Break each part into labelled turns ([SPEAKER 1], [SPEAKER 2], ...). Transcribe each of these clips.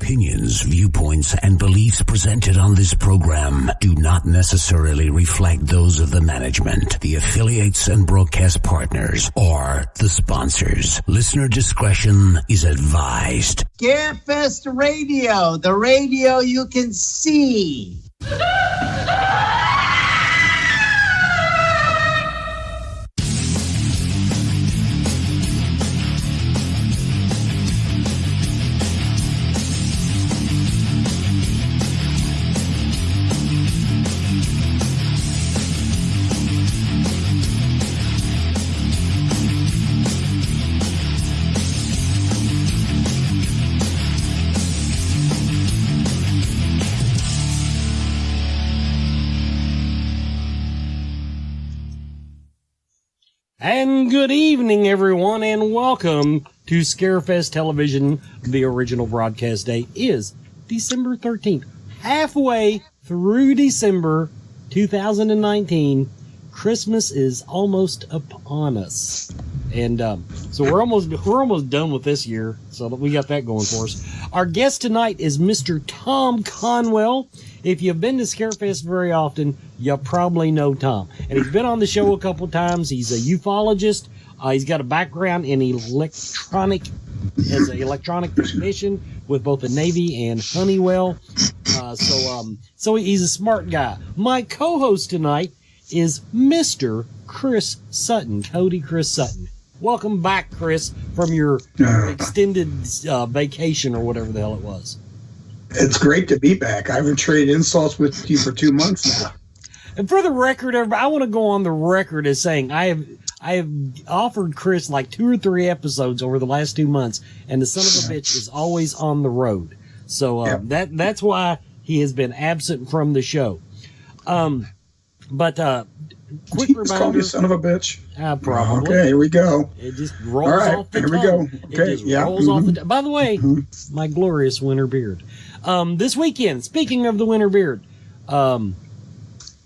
[SPEAKER 1] opinions, viewpoints, and beliefs presented on this program do not necessarily reflect those of the management, the affiliates and broadcast partners, or the sponsors. Listener discretion is advised.
[SPEAKER 2] Scarefest Radio, the radio you can see.
[SPEAKER 3] And good evening, everyone, and welcome to Scarefest Television. The original broadcast date is December 13th. Halfway through December 2019, Christmas is almost upon us. And so we're almost done with this year, so we got that going for us. Our guest tonight is Mr. Tom Conwell. If you've been to Scarefest very often, you probably know Tom. And he's been on the show a couple of times. He's a ufologist. He's got a background in electronic technician with both the Navy and Honeywell. So he's a smart guy. My co-host tonight is Mr. Chris Sutton, Cody Chris Sutton. Welcome back, Chris, from your extended vacation or whatever the hell it was.
[SPEAKER 4] It's great to be back. I haven't traded insults with you for 2 months now.
[SPEAKER 3] And for the record, everybody, I want to go on the record as saying I have offered Chris like 2 or 3 episodes over the last 2 months, and the son of a bitch is always on the road. So that's why he has been absent from the show. Quick reminder.
[SPEAKER 4] Call me son of a bitch.
[SPEAKER 3] Probably.
[SPEAKER 4] Okay, here we go.
[SPEAKER 3] It just rolls off the tongue. Here we go. Okay, it just rolls off the tongue. By the way, my glorious winter beard. This weekend, speaking of the winter beard,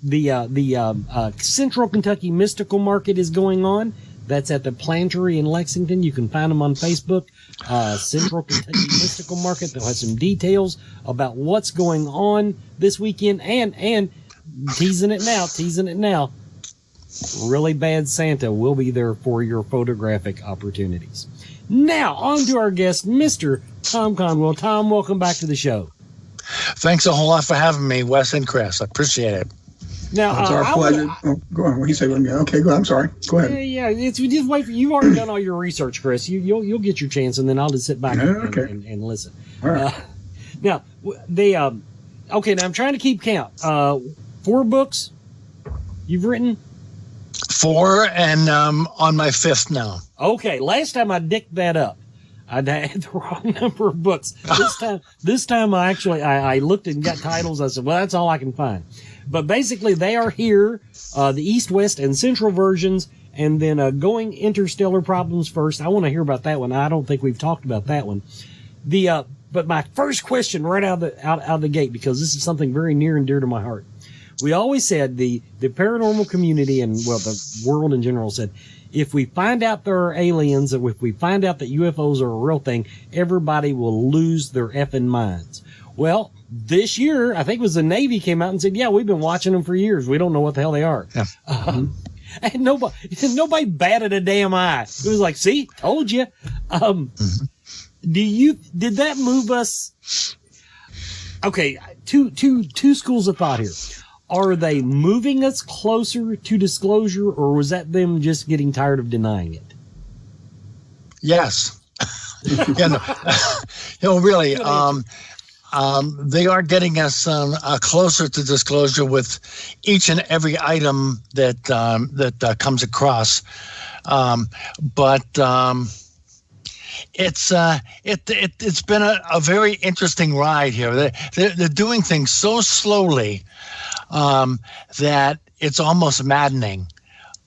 [SPEAKER 3] the Central Kentucky Mystical Market is going on. That's at the Plantery in Lexington. You can find them on Facebook. Central Kentucky Mystical Market. They'll have some details about what's going on this weekend and teasing it now. Really Bad Santa will be there for your photographic opportunities. Now, on to our guest, Mr. Tom Conwell. Tom, welcome back to the show.
[SPEAKER 5] Thanks a whole lot for having me, Wes and Chris. I appreciate it.
[SPEAKER 3] Now,
[SPEAKER 4] it's our pleasure. Go on. What do you say? Okay, go. I'm sorry. Go ahead.
[SPEAKER 3] Yeah. Just wait for you've already done all your research, Chris. You'll get your chance, and then I'll just sit back and listen.
[SPEAKER 4] All right.
[SPEAKER 3] Now, now I'm trying to keep count. 4 books you've written.
[SPEAKER 5] 4, and on my 5th now.
[SPEAKER 3] Okay, last time I dicked that up. I had the wrong number of books. This time I looked and got titles. I said, well, that's all I can find. But basically, they are here, the East, West, and Central versions, and then Going Interstellar Problems first. I want to hear about that one. I don't think we've talked about that one. But my first question right out of the gate, because this is something very near and dear to my heart. We always said the paranormal community and, well, the world in general said, if we find out there are aliens, or if we find out that UFOs are a real thing, everybody will lose their effing minds. Well, this year, I think it was the Navy came out and said, yeah, we've been watching them for years. We don't know what the hell they are. Yeah. And nobody batted a damn eye. It was like, see, told you. Did that move us? Okay, two schools of thought here. Are they moving us closer to disclosure, or was that them just getting tired of denying it?
[SPEAKER 5] Yes. Really, they are getting us closer to disclosure with each and every item that comes across. It's been a very interesting ride here. They're doing things so slowly that it's almost maddening.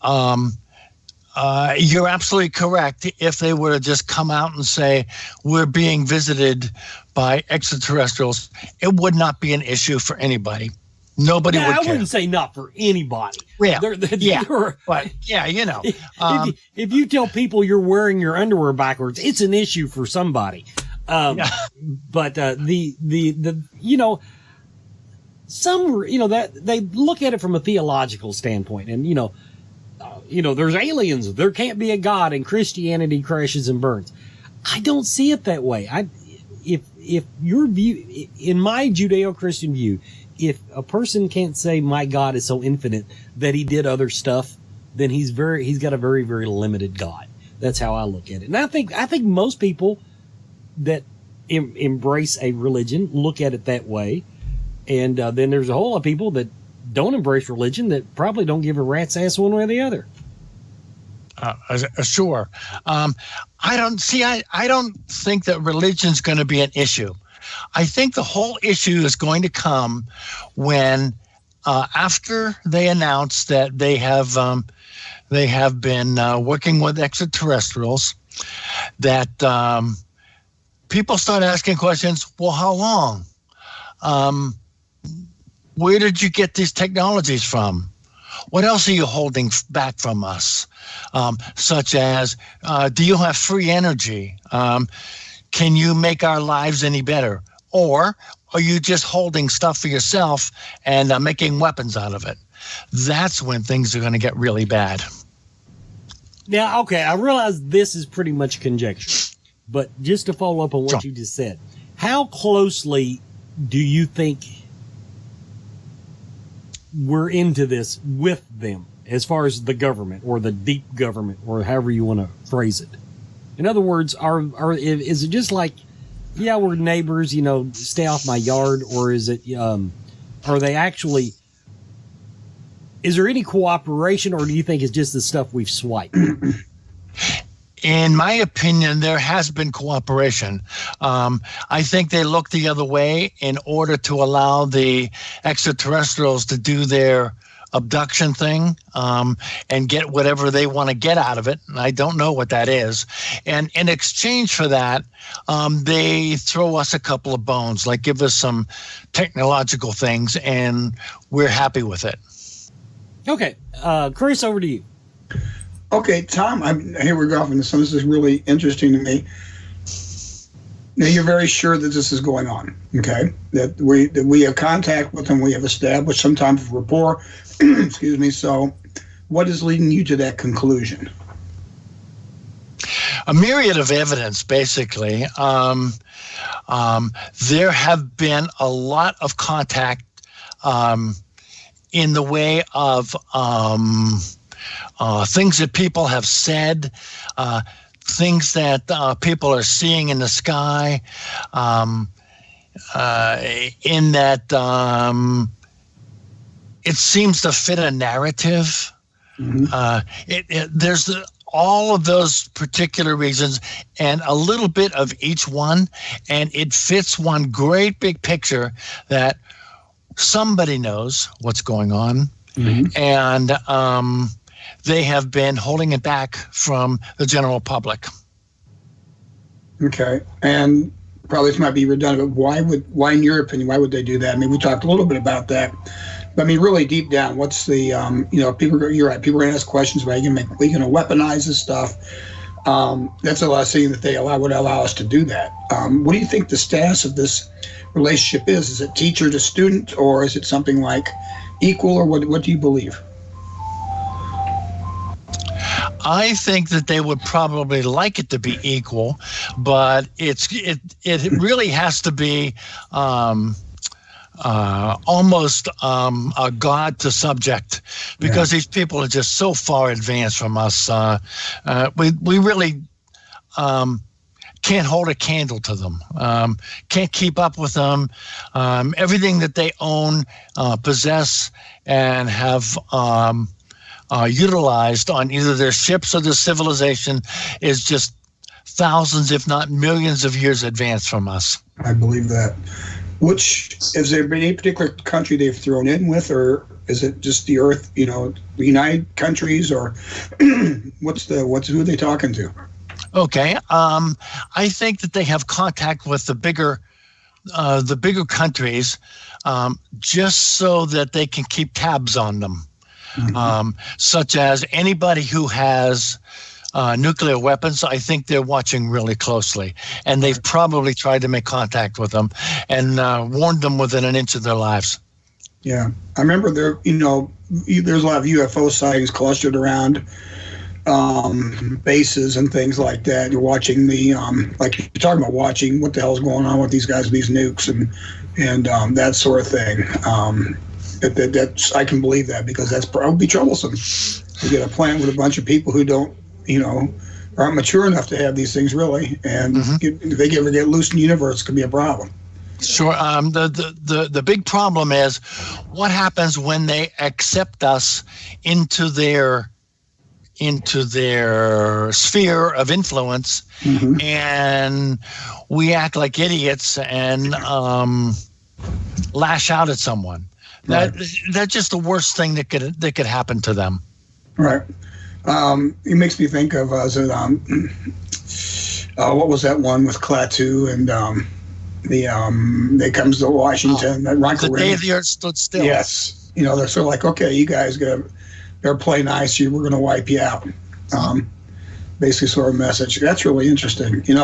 [SPEAKER 5] You're absolutely correct. If they were to just come out and say, we're being visited by extraterrestrials, it would not be an issue for anybody. Nobody would care.
[SPEAKER 3] I wouldn't say not for anybody.
[SPEAKER 5] Yeah, but you know.
[SPEAKER 3] If you tell people you're wearing your underwear backwards, it's an issue for somebody. But the some that they look at it from a theological standpoint, and there's aliens. There can't be a God, and Christianity crashes and burns. I don't see it that way. If your view, in my Judeo-Christian view, if a person can't say my God is so infinite that he did other stuff, then he's got a very, very limited God. That's how I look at it. And I think most people that embrace a religion look at it that way. And then there's a whole lot of people that don't embrace religion that probably don't give a rat's ass one way or the other.
[SPEAKER 5] Sure. I don't think that religion's going to be an issue. I think the whole issue is going to come when, after they announce that they have been working with extraterrestrials, that people start asking questions. Well, how long? Where did you get these technologies from? What else are you holding back from us? Such as, do you have free energy? Can you make our lives any better? Or are you just holding stuff for yourself and making weapons out of it? That's when things are going to get really bad.
[SPEAKER 3] Now, okay, I realize this is pretty much conjecture, but just to follow up on what you just said, how closely do you think we're into this with them as far as the government or the deep government or however you want to phrase it? In other words, is it just like, yeah, we're neighbors, stay off my yard, or is it, are they actually, is there any cooperation, or do you think it's just the stuff we've swiped?
[SPEAKER 5] In my opinion, there has been cooperation. I think they look the other way in order to allow the extraterrestrials to do their abduction thing and get whatever they want to get out of it. And I don't know what that is. And in exchange for that, they throw us a couple of bones, like give us some technological things, and we're happy with it.
[SPEAKER 3] Okay. Chris, over to you.
[SPEAKER 4] Okay, Tom, here we go off into some. This is really interesting to me. Now, you're very sure that this is going on, okay? That we have contact with them, we have established some type of rapport. Excuse me. So, what is leading you to that conclusion?
[SPEAKER 5] A myriad of evidence, basically. There have been a lot of contact in the way of things that people have said, things that people are seeing in the sky, in that it seems to fit a narrative. Mm-hmm. There's all of those particular reasons and a little bit of each one, and it fits one great big picture that somebody knows what's going on. Mm-hmm. And they have been holding it back from the general public. Okay. And probably this might be redundant, but why, in your opinion, why would they do that? I mean, we talked a little bit about that. But I mean, really deep down, what's the, people, you're right, people are going to ask questions about, we going to weaponize this stuff. That's a lot of saying that they would allow us to do that. What do you think the status of this relationship is? Is it teacher to student, or is it something like equal, or what do you believe? I think that they would probably like it to be equal, but it really has to be almost a god to subject, because these people are just so far advanced from us. We really can't hold a candle to them, can't keep up with them. Everything that they own, possess, and have utilized on either their ships or their civilization is just thousands, if not millions of years advanced from us. I believe that.
[SPEAKER 4] Has there been any particular country they've thrown in with, or is it just the Earth, the United Countries, or who are they talking to?
[SPEAKER 5] Okay. I think that they have contact with the bigger countries, just so that they can keep tabs on them. Mm-hmm. Such as anybody who has nuclear weapons, I think they're watching really closely. And they've probably tried to make contact with them and warned them within an inch of their lives.
[SPEAKER 4] Yeah. I remember there's a lot of UFO sightings clustered around bases and things like that. You're watching like you're talking about watching what the hell's going on with these guys, these nukes and that sort of thing. That's I can believe that, because that's probably troublesome. You get a planet with a bunch of people who don't, aren't mature enough to have these things really, and if they ever get loose in the universe, it could be a problem.
[SPEAKER 5] Sure. The big problem is what happens when they accept us into their sphere of influence, and we act like idiots and lash out at someone.
[SPEAKER 4] Right.
[SPEAKER 5] That's just the worst thing that could happen to them.
[SPEAKER 4] Right. It makes me think of what was that one with Klaatu and they comes to Washington.
[SPEAKER 5] The day the earth stood still.
[SPEAKER 4] Yes. They're sort of like, okay, you guys better play nice. We're going to wipe you out. Basically, sort of message. That's really interesting. You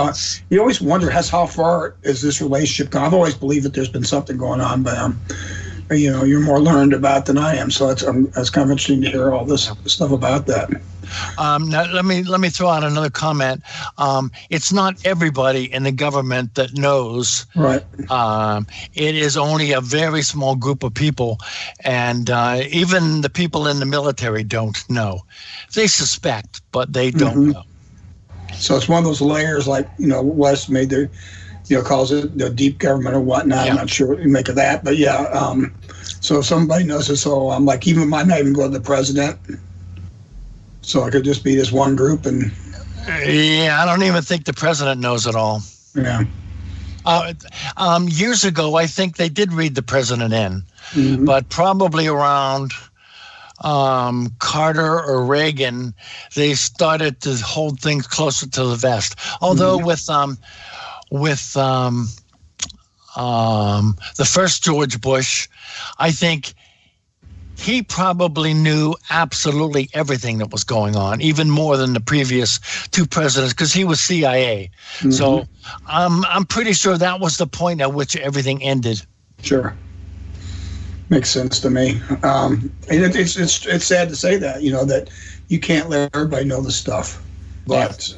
[SPEAKER 4] always wonder how far is this relationship gone. I've always believed that there's been something going on, but you're more learned about than I am. So it's kind of interesting to hear all this stuff about that.
[SPEAKER 5] Now let me throw out another comment. It's not everybody in the government that knows.
[SPEAKER 4] Right.
[SPEAKER 5] It is only a very small group of people, and even the people in the military don't know. They suspect, but they don't know.
[SPEAKER 4] So it's one of those layers, like West made their, calls it the deep government or whatnot. Yeah. I'm not sure what you make of that, but yeah. So if somebody knows it, so I'm like, even might not even go to the president. So it could just be this one group, and
[SPEAKER 5] yeah, I don't even think the president knows it all.
[SPEAKER 4] Yeah.
[SPEAKER 5] Years ago, I think they did read the president in, but probably around Carter or Reagan, they started to hold things closer to the vest. Although with the first George Bush, I think he probably knew absolutely everything that was going on, even more than the previous two presidents, because he was CIA. So I'm pretty sure that was the point at which everything ended.
[SPEAKER 4] Sure. Makes sense to me. And it's sad to say that, that you can't let everybody know the stuff. But,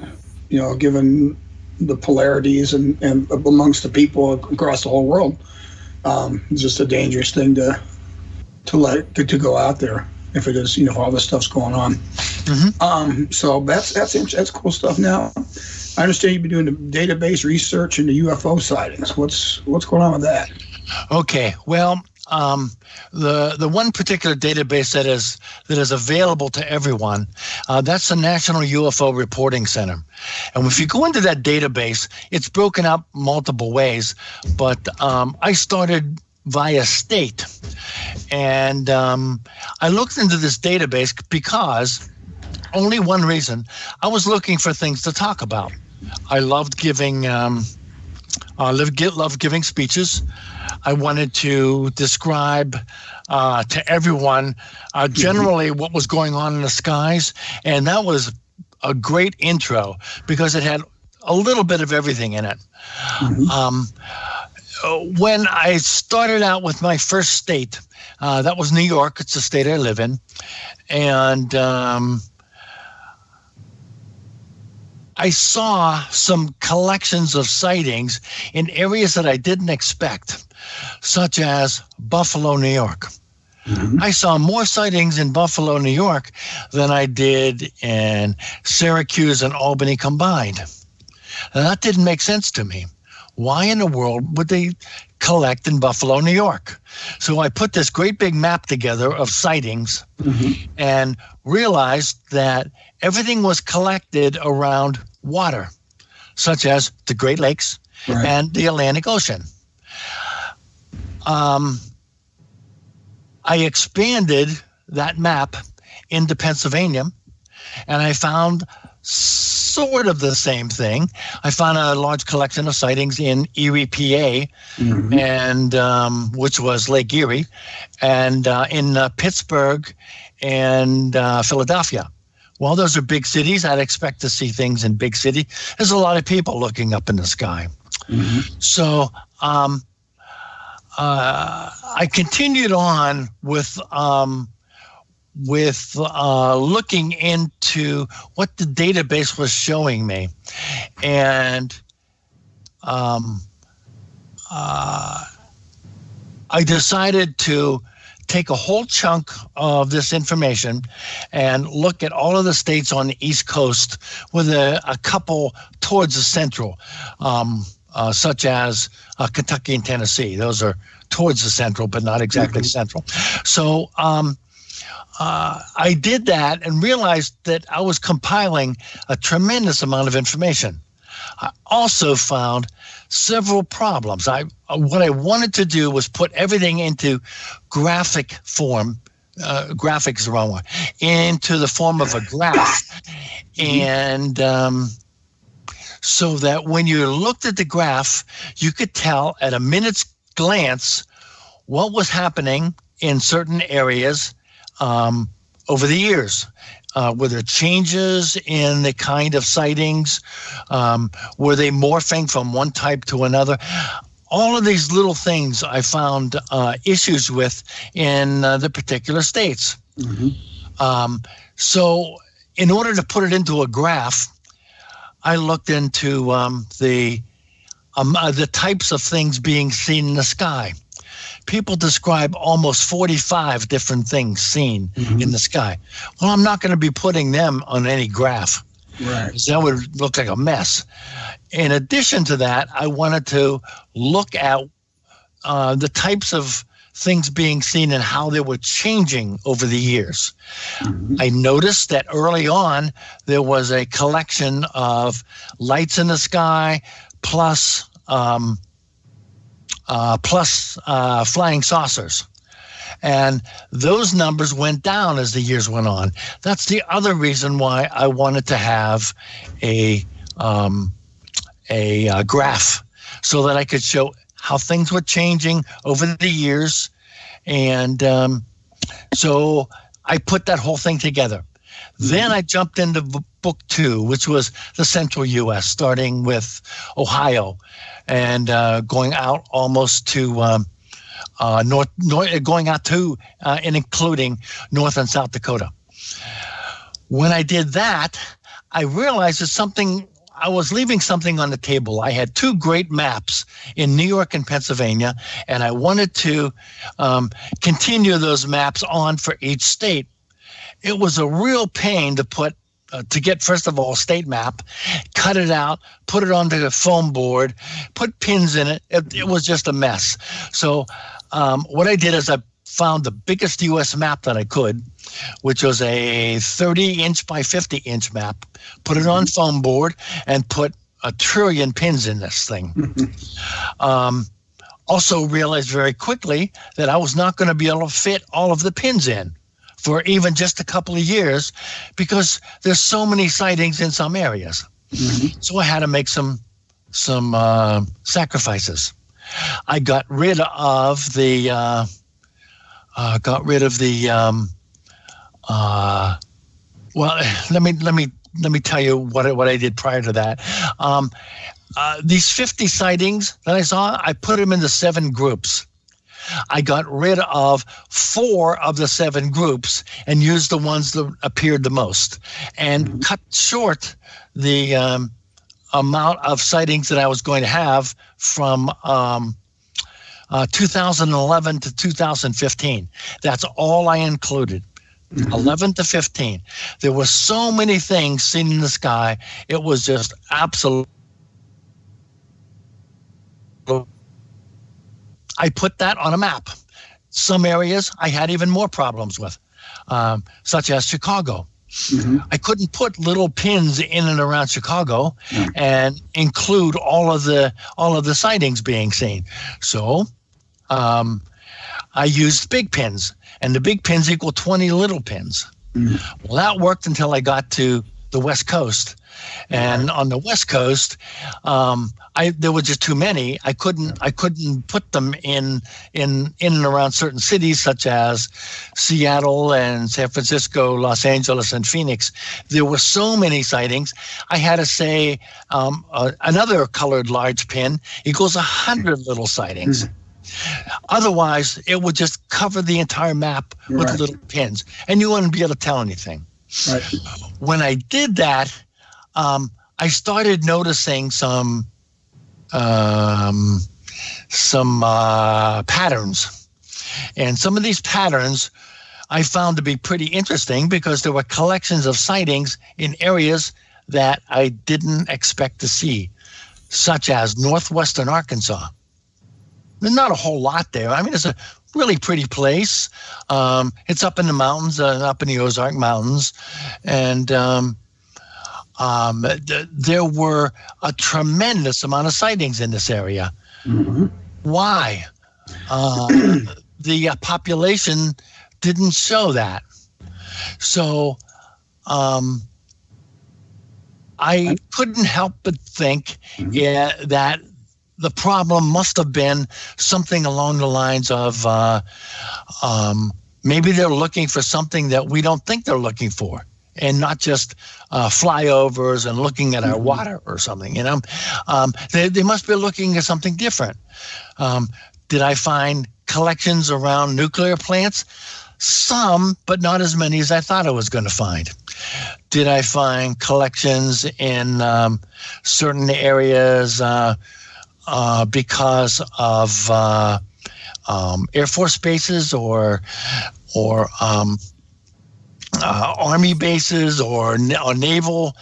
[SPEAKER 4] given the polarities and amongst the people across the whole world, it's just a dangerous thing to go out there if it is, all this stuff's going on. So that's cool stuff. Now, I understand you've been doing the database research into UFO sightings. What's going on with that?
[SPEAKER 5] Okay, well, the one particular database that is available to everyone, that's the National UFO Reporting Center. And if you go into that database, it's broken up multiple ways, but I started via state. And I looked into this database because only one reason. I was looking for things to talk about. I loved giving giving speeches. I wanted to describe to everyone generally what was going on in the skies, and that was a great intro because it had a little bit of everything in it. When I started out with my first state, that was New York. It's the state I live in. And I saw some collections of sightings in areas that I didn't expect, such as Buffalo, New York. I saw more sightings in Buffalo, New York than I did in Syracuse and Albany combined. And that didn't make sense to me. Why in the world would they collect in Buffalo, New York? So I put this great big map together of sightings and realized that everything was collected around water, such as the Great Lakes and the Atlantic Ocean. I expanded that map into Pennsylvania, and I found sort of the same thing. I found a large collection of sightings in Erie, PA, and which was Lake Erie, and in Pittsburgh and Philadelphia, Well, those are big cities. I'd expect to see things in big city. There's a lot of people looking up in the sky. So I continued on with looking into what the database was showing me, and I decided to take a whole chunk of this information and look at all of the states on the East Coast with a couple towards the central, such as Kentucky and Tennessee. Those are towards the central, but not exactly central. So I did that and realized that I was compiling a tremendous amount of information. I also found several problems. What I wanted to do was put everything into graphic form. Graphic is the wrong one. Into the form of a graph. And so that when you looked at the graph, you could tell at a minute's glance what was happening in certain areas over the years. Were there changes in the kind of sightings? Were they morphing from one type to another? All of these little things I found issues with in the particular states. So in order to put it into a graph, I looked into the types of things being seen in the sky. People describe almost 45 different things seen in the sky. Well, I'm not going to be putting them on any graph. Right. That would look like a mess. In addition to that, I wanted to look at the types of things being seen and how they were changing over the years. I noticed that early on, there was a collection of lights in the sky plus flying saucers. And those numbers went down as the years went on. That's the other reason why I wanted to have a graph so that I could show how things were changing over the years. And so I put that whole thing together. Then I jumped into book 2, which was the central U.S., starting with Ohio and going out almost to going out to and including North and South Dakota. When I did that, I realized that I was leaving something on the table. I had 2 great maps in New York and Pennsylvania, and I wanted to continue those maps on for each state. It was a real pain to get, first of all, a state map, cut it out, put it onto the foam board, put pins in it. It was just a mess. So what I did is I found the biggest U.S. map that I could, which was a 30-inch by 50-inch map, put it on foam board, and put 1 trillion pins in this thing. Also realized very quickly that I was not going to be able to fit all of the pins in for even just a couple of years because there's so many sightings in some areas. So I had to make some sacrifices. I got rid of the well, let me tell you what I did prior to that. These 50 sightings that I saw, I put them into 7 groups. I got rid of 4 of the 7 groups and used the ones that appeared the most and cut short the amount of sightings that I was going to have from 2011 to 2015. That's all I included. 11 to 15. There were so many things seen in the sky. It was just absolute. I put that on a map. Some areas I had even more problems with, such as Chicago. I couldn't put little pins in and around Chicago and include all of the sightings being seen. So I used big pins, and the big pins equal 20 little pins. Well, that worked until I got to the West Coast. And on the West Coast, there were just too many. I couldn't put them in and around certain cities such as Seattle and San Francisco, Los Angeles, and Phoenix. There were so many sightings. I had to say another colored large pin equals 100 little sightings. Otherwise, it would just cover the entire map with little pins, and you wouldn't be able to tell anything. Right. When I did that, I started noticing some patterns, and some of these patterns I found to be pretty interesting because there were collections of sightings in areas that I didn't expect to see, such as northwestern Arkansas. There's not a whole lot there. I mean, it's a really pretty place. It's up in the mountains, up in the Ozark Mountains, and there were a tremendous amount of sightings in this area. Mm-hmm. Why? The population didn't show that. So I couldn't help but think that the problem must have been something along the lines of maybe they're looking for something that we don't think they're looking for, and not just flyovers and looking at our water or something. You know, they must be looking at something different. Did I find collections around nuclear plants? Some, but not as many as I thought I was going to find. Did I find collections in certain areas because of Air Force bases or Army bases or naval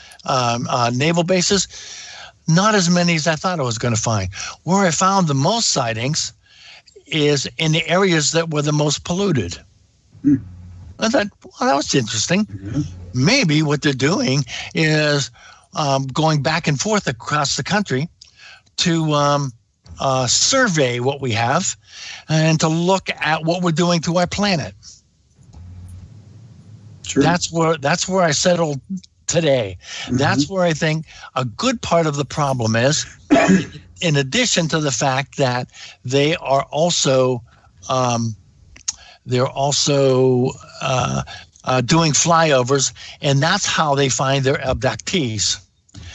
[SPEAKER 5] bases? Not as many as I thought I was going to find. Where I found the most sightings is in the areas that were the most polluted. I thought, well, that was interesting. Mm-hmm. Maybe what they're doing is going back and forth across the country to survey what we have and to look at what we're doing to our planet. Sure. That's where I settled today. Mm-hmm. That's where I think a good part of the problem is, in addition to the fact that they are also doing flyovers, and that's how they find their abductees.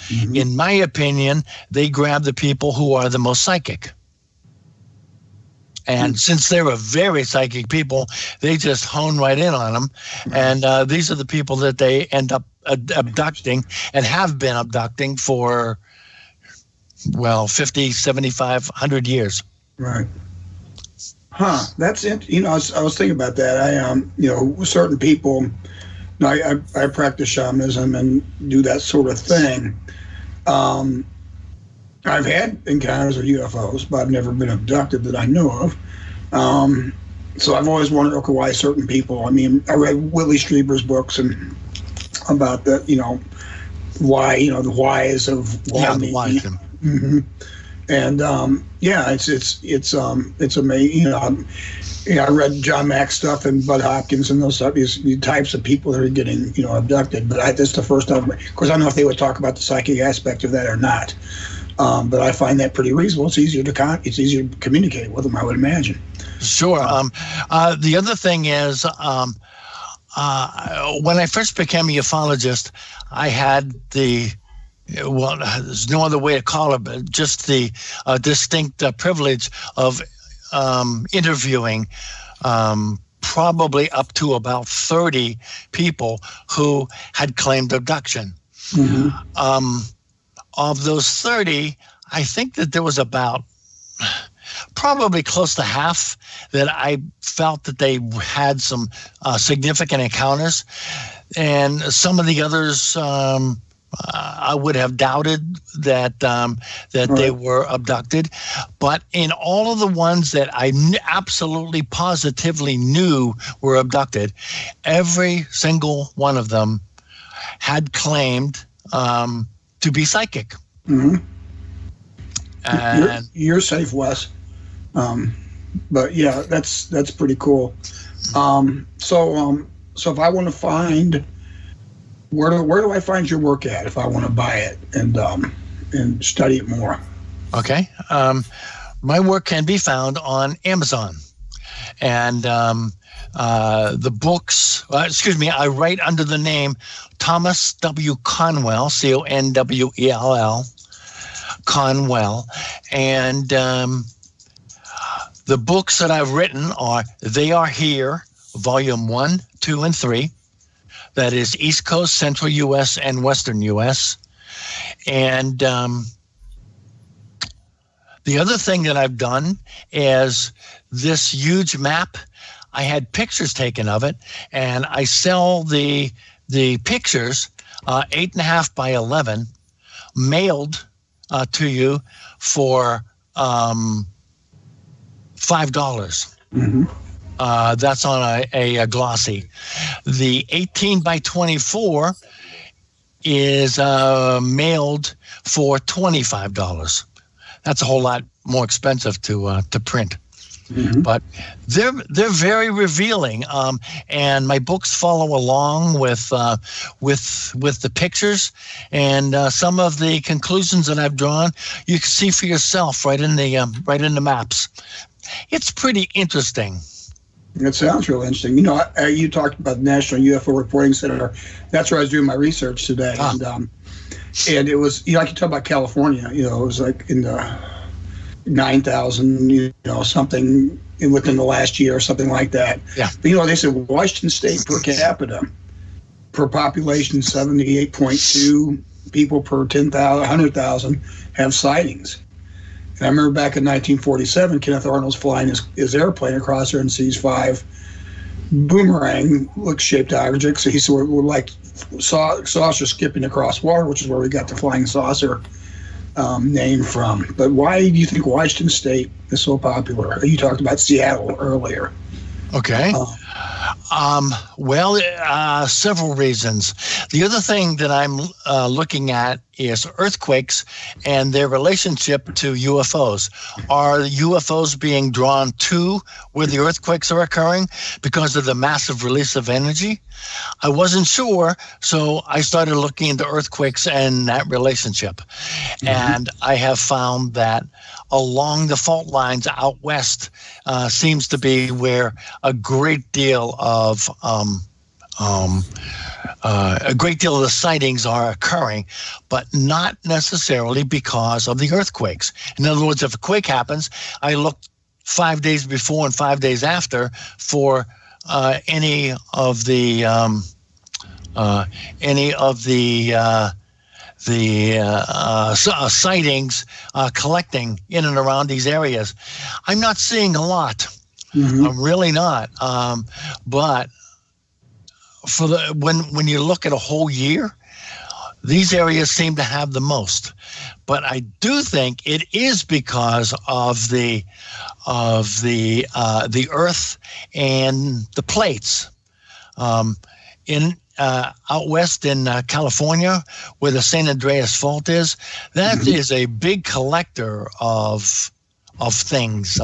[SPEAKER 5] Mm-hmm. In my opinion, they grab the people who are the most psychic. And since they were very psychic people, they just hone right in on them. And these are the people that they end up abducting and have been abducting for, 50, 75, 100 years.
[SPEAKER 4] Right. Huh. That's it. I was thinking about that. Certain people, I practice shamanism and do that sort of thing. I've had encounters with UFOs, but I've never been abducted that I know of. So I've always wondered, why certain people. I mean, I read Whitley Strieber's books and about the, why, the whys of why.
[SPEAKER 5] Yeah, the whys.
[SPEAKER 4] Mm-hmm. And it's amazing. I read John Mack's stuff and Bud Hopkins and those types of people that are getting abducted. But that's the first time. Of course, I don't know if they would talk about the psychic aspect of that or not. But I find that pretty reasonable. It's easier to communicate with them, I would imagine.
[SPEAKER 5] Sure. The other thing is, when I first became a ufologist, I had there's no other way to call it, but just the distinct privilege of interviewing probably up to about 30 people who had claimed abduction. Mm-hmm. Of those 30, I think that there was about probably close to half that I felt that they had some significant encounters. And some of the others, I would have doubted that they were abducted. But in all of the ones that I absolutely positively knew were abducted, every single one of them had claimed to be psychic. Mm-hmm.
[SPEAKER 4] And you're safe, Wes. But yeah, that's pretty cool. So if I want to find Where do I find your work at if I want to buy it and study it more?
[SPEAKER 5] Okay. My work can be found on Amazon. And the books, I write under the name Thomas W. Conwell, Conwell, Conwell. And the books that I've written are They Are Here, Volume 1, 2, and 3. That is East Coast, Central U.S., and Western U.S. And the other thing that I've done is this huge map. I had pictures taken of it, and I sell the pictures, 8.5 by 11, mailed to you for $5.
[SPEAKER 4] Mm-hmm.
[SPEAKER 5] That's on a glossy. The 18 by 24 is mailed for $25. That's a whole lot more expensive to print. Mm-hmm. But they're very revealing, and my books follow along with the pictures, and some of the conclusions that I've drawn you can see for yourself right in the maps. It's pretty interesting.
[SPEAKER 4] It sounds real interesting. You know, you talked about the National UFO Reporting Center. That's where I was doing my research today, and it was, you know, like you talk about California. You know, it was like in the 9,000, you know, something within the last year or something like that.
[SPEAKER 5] Yeah.
[SPEAKER 4] But, you know, they said Washington State per capita, per population, 78.2 people per 100,000 have sightings. And I remember back in 1947, Kenneth Arnold's flying his airplane across there and sees 5 boomerang shaped objects. So he said we're like saucer skipping across water, which is where we got the flying saucer name from. But why do you think Washington State is so popular? You talked about Seattle earlier.
[SPEAKER 5] Okay. Several reasons. The other thing that I'm looking at is earthquakes and their relationship to UFOs. Are UFOs being drawn to where the earthquakes are occurring because of the massive release of energy? I wasn't sure, so I started looking into earthquakes and that relationship. Mm-hmm. And I have found that along the fault lines out west seems to be where a great deal of the sightings are occurring, but not necessarily because of the earthquakes. In other words, if a quake happens, I look 5 days before and 5 days after for any of the sightings collecting in and around these areas. I'm not seeing a lot. Mm-hmm. I'm really not. But for when you look at a whole year, these areas seem to have the most. But I do think it is because of the Earth and the plates. Out west in California, where the San Andreas Fault is, that mm-hmm. is a big collector of things.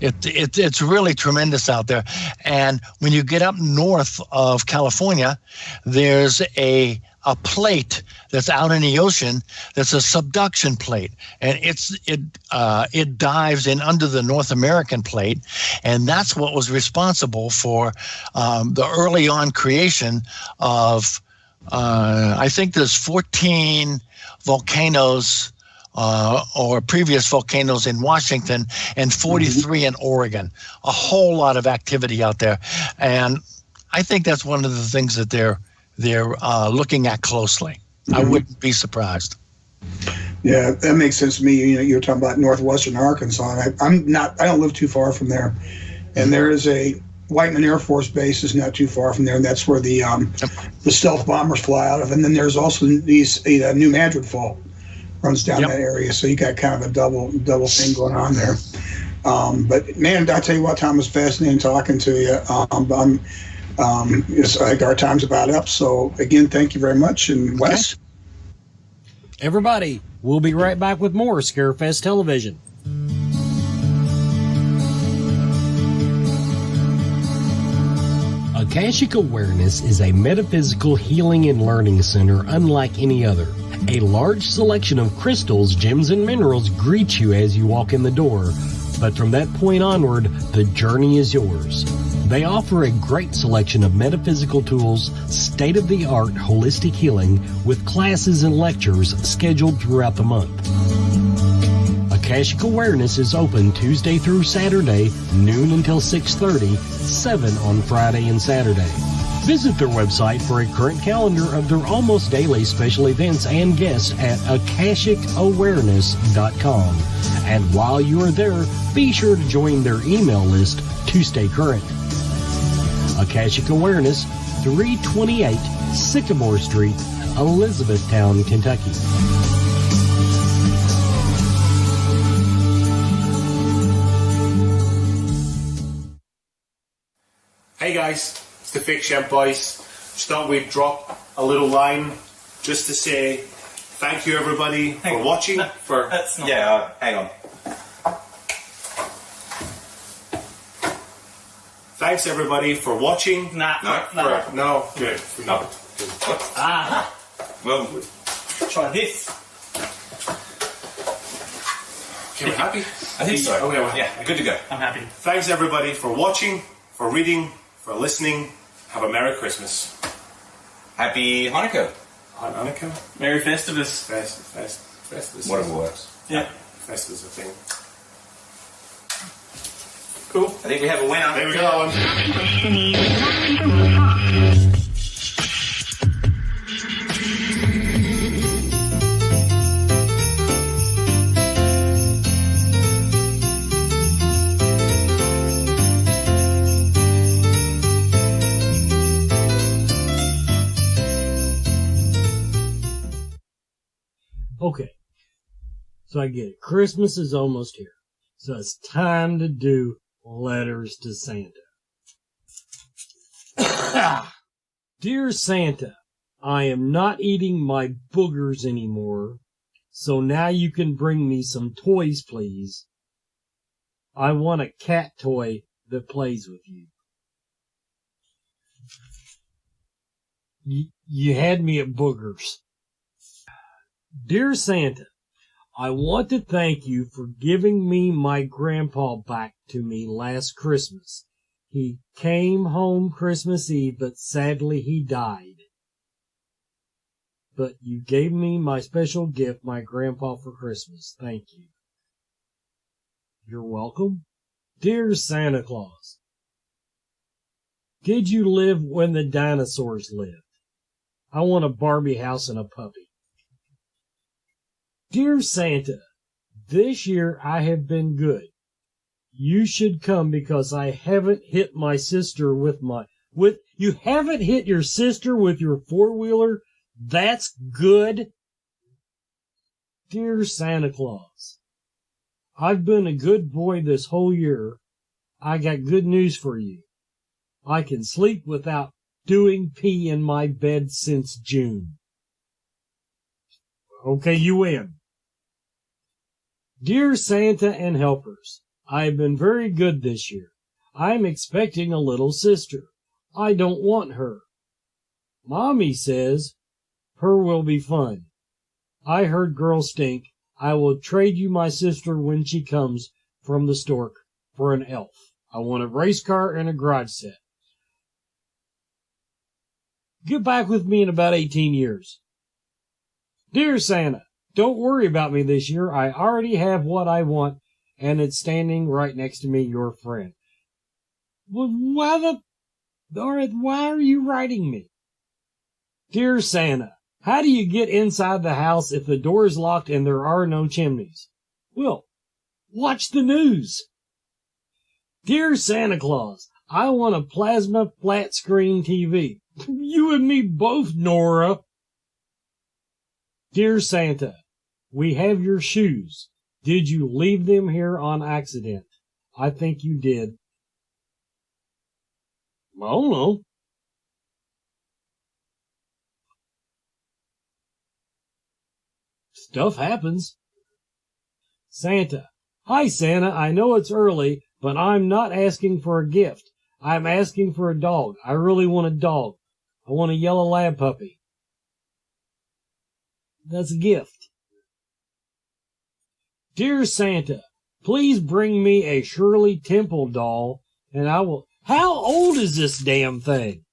[SPEAKER 5] It's really tremendous out there. And when you get up north of California, there's a plate that's out in the ocean that's a subduction plate, and it dives in under the North American plate, and that's what was responsible for the early on creation of I think there's 14 volcanoes or previous volcanoes in Washington and 43 mm-hmm. in Oregon. A whole lot of activity out there, and I think that's one of the things that they're looking at closely. Mm-hmm. I wouldn't be surprised.
[SPEAKER 4] Yeah, that makes sense to me. You know, you're talking about northwestern Arkansas. I don't live too far from there, and there is a Whiteman Air Force Base is not too far from there, and that's where the stealth bombers fly out of. And then there's also New Madrid Fault runs down that area, so you got kind of a double thing going on there. But man, I tell you what, Tom, was fascinating talking to you. It's like our time's about up. So again, thank you very much. And Wes?
[SPEAKER 3] Okay. Everybody, we'll be right back with more Scarefest Television. Akashic Awareness is a metaphysical healing and learning center unlike any other. A large selection of crystals, gems, and minerals greet you as you walk in the door, but from that point onward, the journey is yours. They offer a great selection of metaphysical tools, state-of-the-art holistic healing, with classes and lectures scheduled throughout the month. Akashic Awareness is open Tuesday through Saturday, noon until 6:30, 7 on Friday and Saturday. Visit their website for a current calendar of their almost daily special events and guests at akashicawareness.com. And while you are there, be sure to join their email list to stay current. Akashic Awareness, 328 Sycamore Street, Elizabethtown, Kentucky.
[SPEAKER 6] Hey guys, it's the Fake Champ Boys. Just thought we'd drop a little line just to say thank you everybody for watching.
[SPEAKER 7] Hang on.
[SPEAKER 6] Thanks everybody for watching.
[SPEAKER 7] Good. What? Well,
[SPEAKER 8] Try this.
[SPEAKER 6] Okay, we're happy?
[SPEAKER 7] I think so.
[SPEAKER 6] Okay, we're
[SPEAKER 7] Yeah, good to go.
[SPEAKER 8] I'm happy.
[SPEAKER 6] Thanks everybody for watching, for reading, for listening. Have a Merry Christmas.
[SPEAKER 7] Happy Hanukkah.
[SPEAKER 6] Hanukkah?
[SPEAKER 8] Merry Festivus.
[SPEAKER 6] Festivus.
[SPEAKER 7] Whatever works.
[SPEAKER 8] Yeah.
[SPEAKER 6] Festivus, I think.
[SPEAKER 8] Cool.
[SPEAKER 7] I think we have a winner.
[SPEAKER 6] There we go.
[SPEAKER 3] Okay, so I get it. Christmas is almost here, so it's time to do letters to Santa. Dear Santa, I am not eating my boogers anymore, so now you can bring me some toys, please. I want a cat toy that plays with you. You had me at boogers. Dear Santa, I want to thank you for giving me my grandpa back to me last Christmas. He came home Christmas Eve, but sadly he died. But you gave me my special gift, my grandpa, for Christmas. Thank you. You're welcome. Dear Santa Claus, did you live when the dinosaurs lived? I want a Barbie house and a puppy. Dear Santa, this year I have been good. You should come because I haven't hit my sister you haven't hit your sister with your four-wheeler? That's good. Dear Santa Claus, I've been a good boy this whole year. I got good news for you. I can sleep without doing pee in my bed since June. Okay, you win. Dear Santa and helpers, I have been very good this year. I'm expecting a little sister. I don't want her. Mommy says her will be fun. I heard girls stink. I will trade you my sister when she comes from the store for an elf. I want a race car and a garage set. Get back with me in about 18 years. Dear Santa, don't worry about me this year. I already have what I want, and it's standing right next to me, your friend. Well, why are you writing me? Dear Santa, how do you get inside the house if the door is locked and there are no chimneys? Well, watch the news. Dear Santa Claus, I want a plasma flat screen TV. You and me both, Nora. Dear Santa, we have your shoes. Did you leave them here on accident? I think you did. I don't know. Stuff happens. Santa. Hi, Santa. I know it's early, but I'm not asking for a gift. I'm asking for a dog. I really want a dog. I want a yellow lab puppy. That's a gift. Dear Santa, please bring me a Shirley Temple doll, and I will... How old is this damn thing?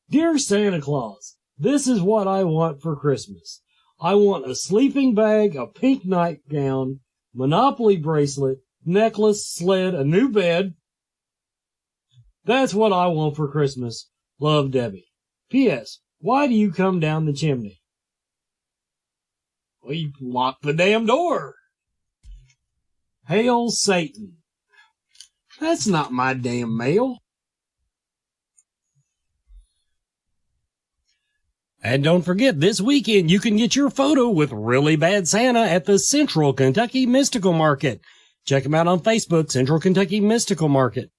[SPEAKER 3] Dear Santa Claus, this is what I want for Christmas. I want a sleeping bag, a pink nightgown, Monopoly bracelet, necklace, sled, a new bed. That's what I want for Christmas. Love, Debbie. P.S. Why do you come down the chimney? Well, you locked the damn door. Hail Satan. That's not my damn mail. And don't forget, this weekend you can get your photo with Really Bad Santa at the Central Kentucky Mystical Market. Check them out on Facebook, Central Kentucky Mystical Market.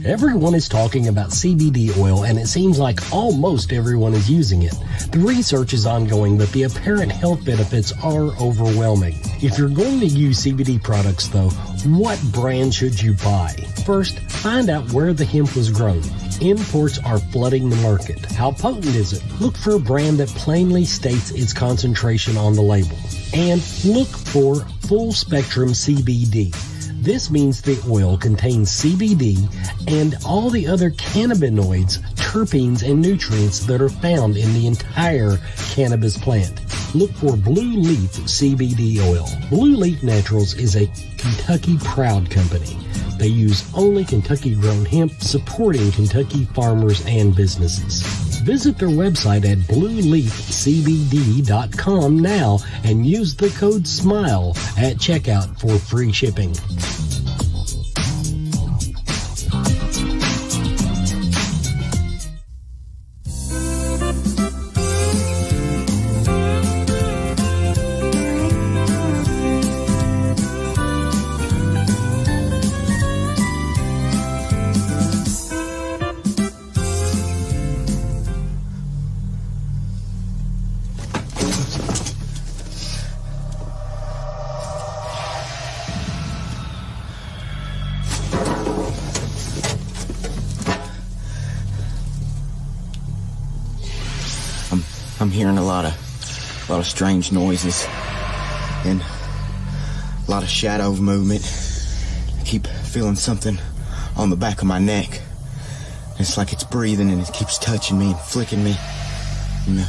[SPEAKER 9] Everyone is talking about CBD oil, and it seems like almost everyone is using it. The research is ongoing, but the apparent health benefits are overwhelming. If you're going to use CBD products, though, what brand should you buy? First, find out where the hemp was grown. Imports are flooding the market. How potent is it? Look for a brand that plainly states its concentration on the label. And look for full-spectrum CBD. This means the oil contains CBD and all the other cannabinoids, terpenes, and nutrients that are found in the entire cannabis plant. Look for Blue Leaf CBD oil. Blue Leaf Naturals is a Kentucky proud company. They use only Kentucky-grown hemp, supporting Kentucky farmers and businesses. Visit their website at blueleafcbd.com now and use the code SMILE at checkout for free shipping.
[SPEAKER 10] I'm hearing a lot of strange noises and a lot of shadow movement. I keep feeling something on the back of my neck. It's like it's breathing and it keeps touching me and flicking me. And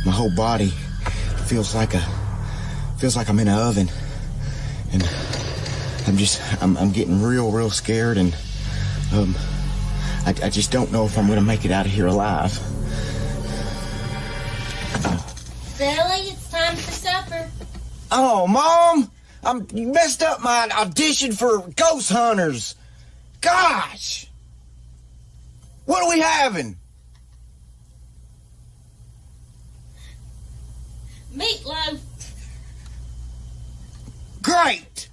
[SPEAKER 10] my whole body feels like I'm in an oven. And I'm getting real scared, and I just don't know if I'm gonna make it out of here alive.
[SPEAKER 11] Billy, it's time for supper.
[SPEAKER 10] Oh, Mom! You messed up my audition for Ghost Hunters. Gosh! What are we having?
[SPEAKER 11] Meatloaf.
[SPEAKER 10] Great!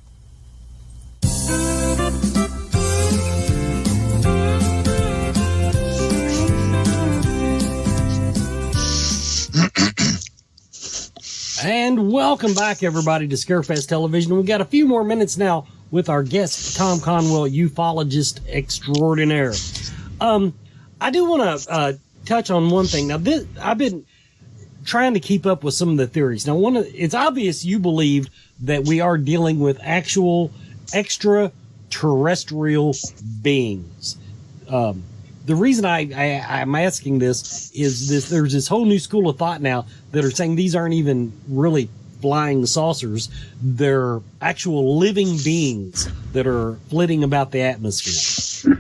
[SPEAKER 3] And welcome back, everybody, to Scarefest Television. We've got a few more minutes now with our guest, Tom Conwell, ufologist extraordinaire. I do want to touch on one thing. Now, I've been trying to keep up with some of the theories. Now, it's obvious you believe that we are dealing with actual extraterrestrial beings. The reason I'm asking this is there's this whole new school of thought now that are saying these aren't even really flying saucers. They're actual living beings that are flitting about the atmosphere.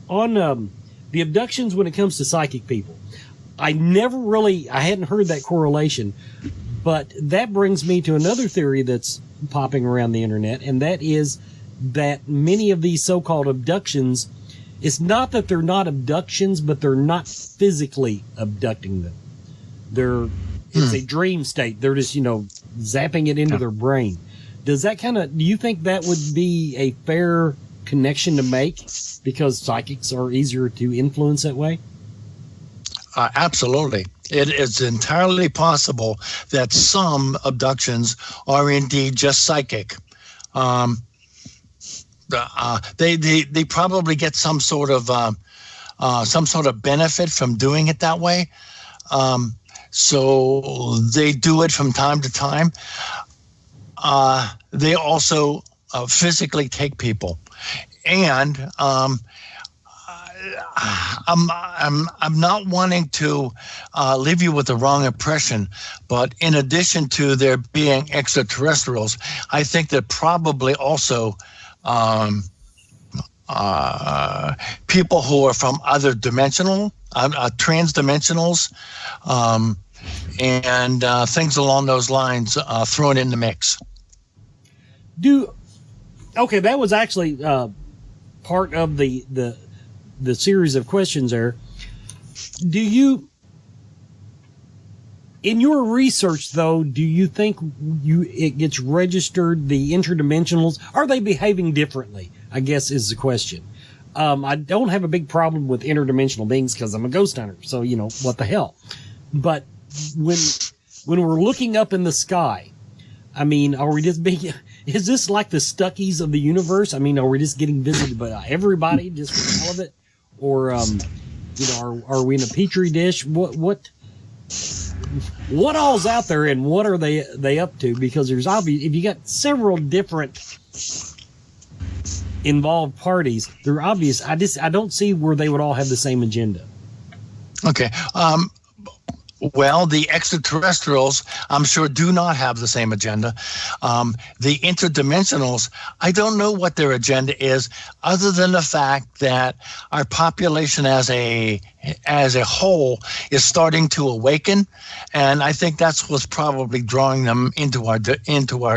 [SPEAKER 3] On the abductions when it comes to psychic people, I hadn't heard that correlation, but that brings me to another theory that's popping around the internet, and that is that many of these so-called abductions, it's not that they're not abductions, but they're not physically abducting them. It's a dream state. They're just, zapping it into their brain. Do you think that would be a fair connection to make because psychics are easier to influence that way?
[SPEAKER 5] Absolutely. It is entirely possible that some abductions are indeed just psychic. They probably get some sort of benefit from doing it that way. So they do it from time to time. They also physically take people, and I'm not wanting to leave you with the wrong impression, but in addition to there being extraterrestrials, I think that probably also people who are from other transdimensionals, and things along those lines thrown in the mix.
[SPEAKER 3] Okay, that was actually part of the series of questions there. Do you, in your research though, do you think it gets registered, the interdimensionals, are they behaving differently, I guess is the question. I don't have a big problem with interdimensional beings because I'm a ghost hunter, so what the hell. But when we're looking up in the sky, I mean, are we just being, is this like the Stuckies of the universe? I mean, are we just getting visited by everybody just for the hell of it? Or, are we in a petri dish? What all's out there, and what are they up to? Because there's obvious, if you got several different involved parties, they're obvious. I don't see where they would all have the same agenda.
[SPEAKER 5] Okay. Well, the extraterrestrials, I'm sure, do not have the same agenda. The interdimensionals, I don't know what their agenda is, other than the fact that our population as a whole is starting to awaken, and I think that's what's probably drawing them into our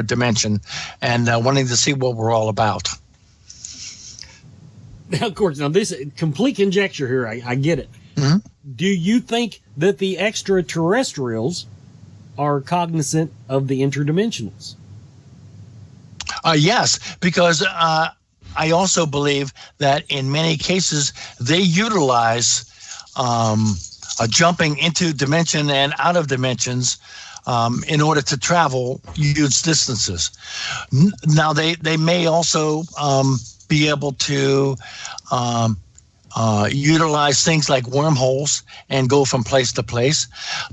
[SPEAKER 5] dimension and wanting to see what we're all about.
[SPEAKER 3] Now, of course, this is complete conjecture here. I get it.
[SPEAKER 5] Mm-hmm.
[SPEAKER 3] Do you think that the extraterrestrials are cognizant of the interdimensionals?
[SPEAKER 5] Yes, because I also believe that in many cases they utilize jumping into dimension and out of dimensions in order to travel huge distances. Now, they may also be able to utilize things like wormholes and go from place to place.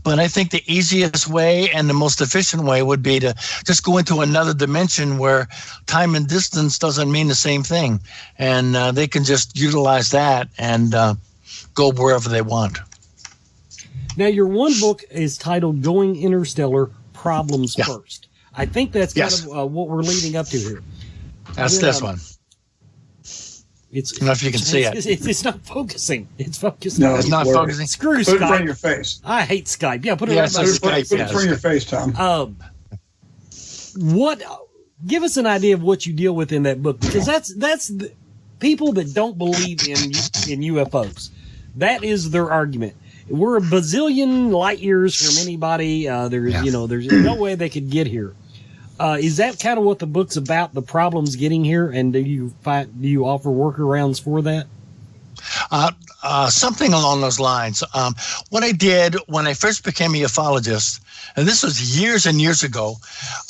[SPEAKER 5] But I think the easiest way and the most efficient way would be to just go into another dimension where time and distance doesn't mean the same thing. And they can just utilize that and go wherever they want.
[SPEAKER 3] Now, your one book is titled Going Interstellar, Problems
[SPEAKER 5] Yeah.
[SPEAKER 3] First. I think that's kind
[SPEAKER 5] Yes.
[SPEAKER 3] of what we're leading up to here.
[SPEAKER 5] That's this one. I don't know if you can see it.
[SPEAKER 3] It's not focusing. It's focusing.
[SPEAKER 4] No,
[SPEAKER 5] It's not
[SPEAKER 4] blurry.
[SPEAKER 5] focusing.
[SPEAKER 3] Screw
[SPEAKER 4] Put it in front
[SPEAKER 3] Skype.
[SPEAKER 4] of your face.
[SPEAKER 3] I hate Skype. Yeah, put it
[SPEAKER 5] Yes,
[SPEAKER 3] right by
[SPEAKER 5] it's
[SPEAKER 3] Skype.
[SPEAKER 5] Skype.
[SPEAKER 4] Put it in front of your face, Tom.
[SPEAKER 3] Give us an idea of what you deal with in that book, because that's the people that don't believe in UFOs. That is their argument. We're a bazillion light years from anybody. There's no way they could get here. Is that kind of what the book's about? The problems getting here, and do you offer workarounds for that?
[SPEAKER 5] Something along those lines. What I did when I first became a ufologist, and this was years and years ago,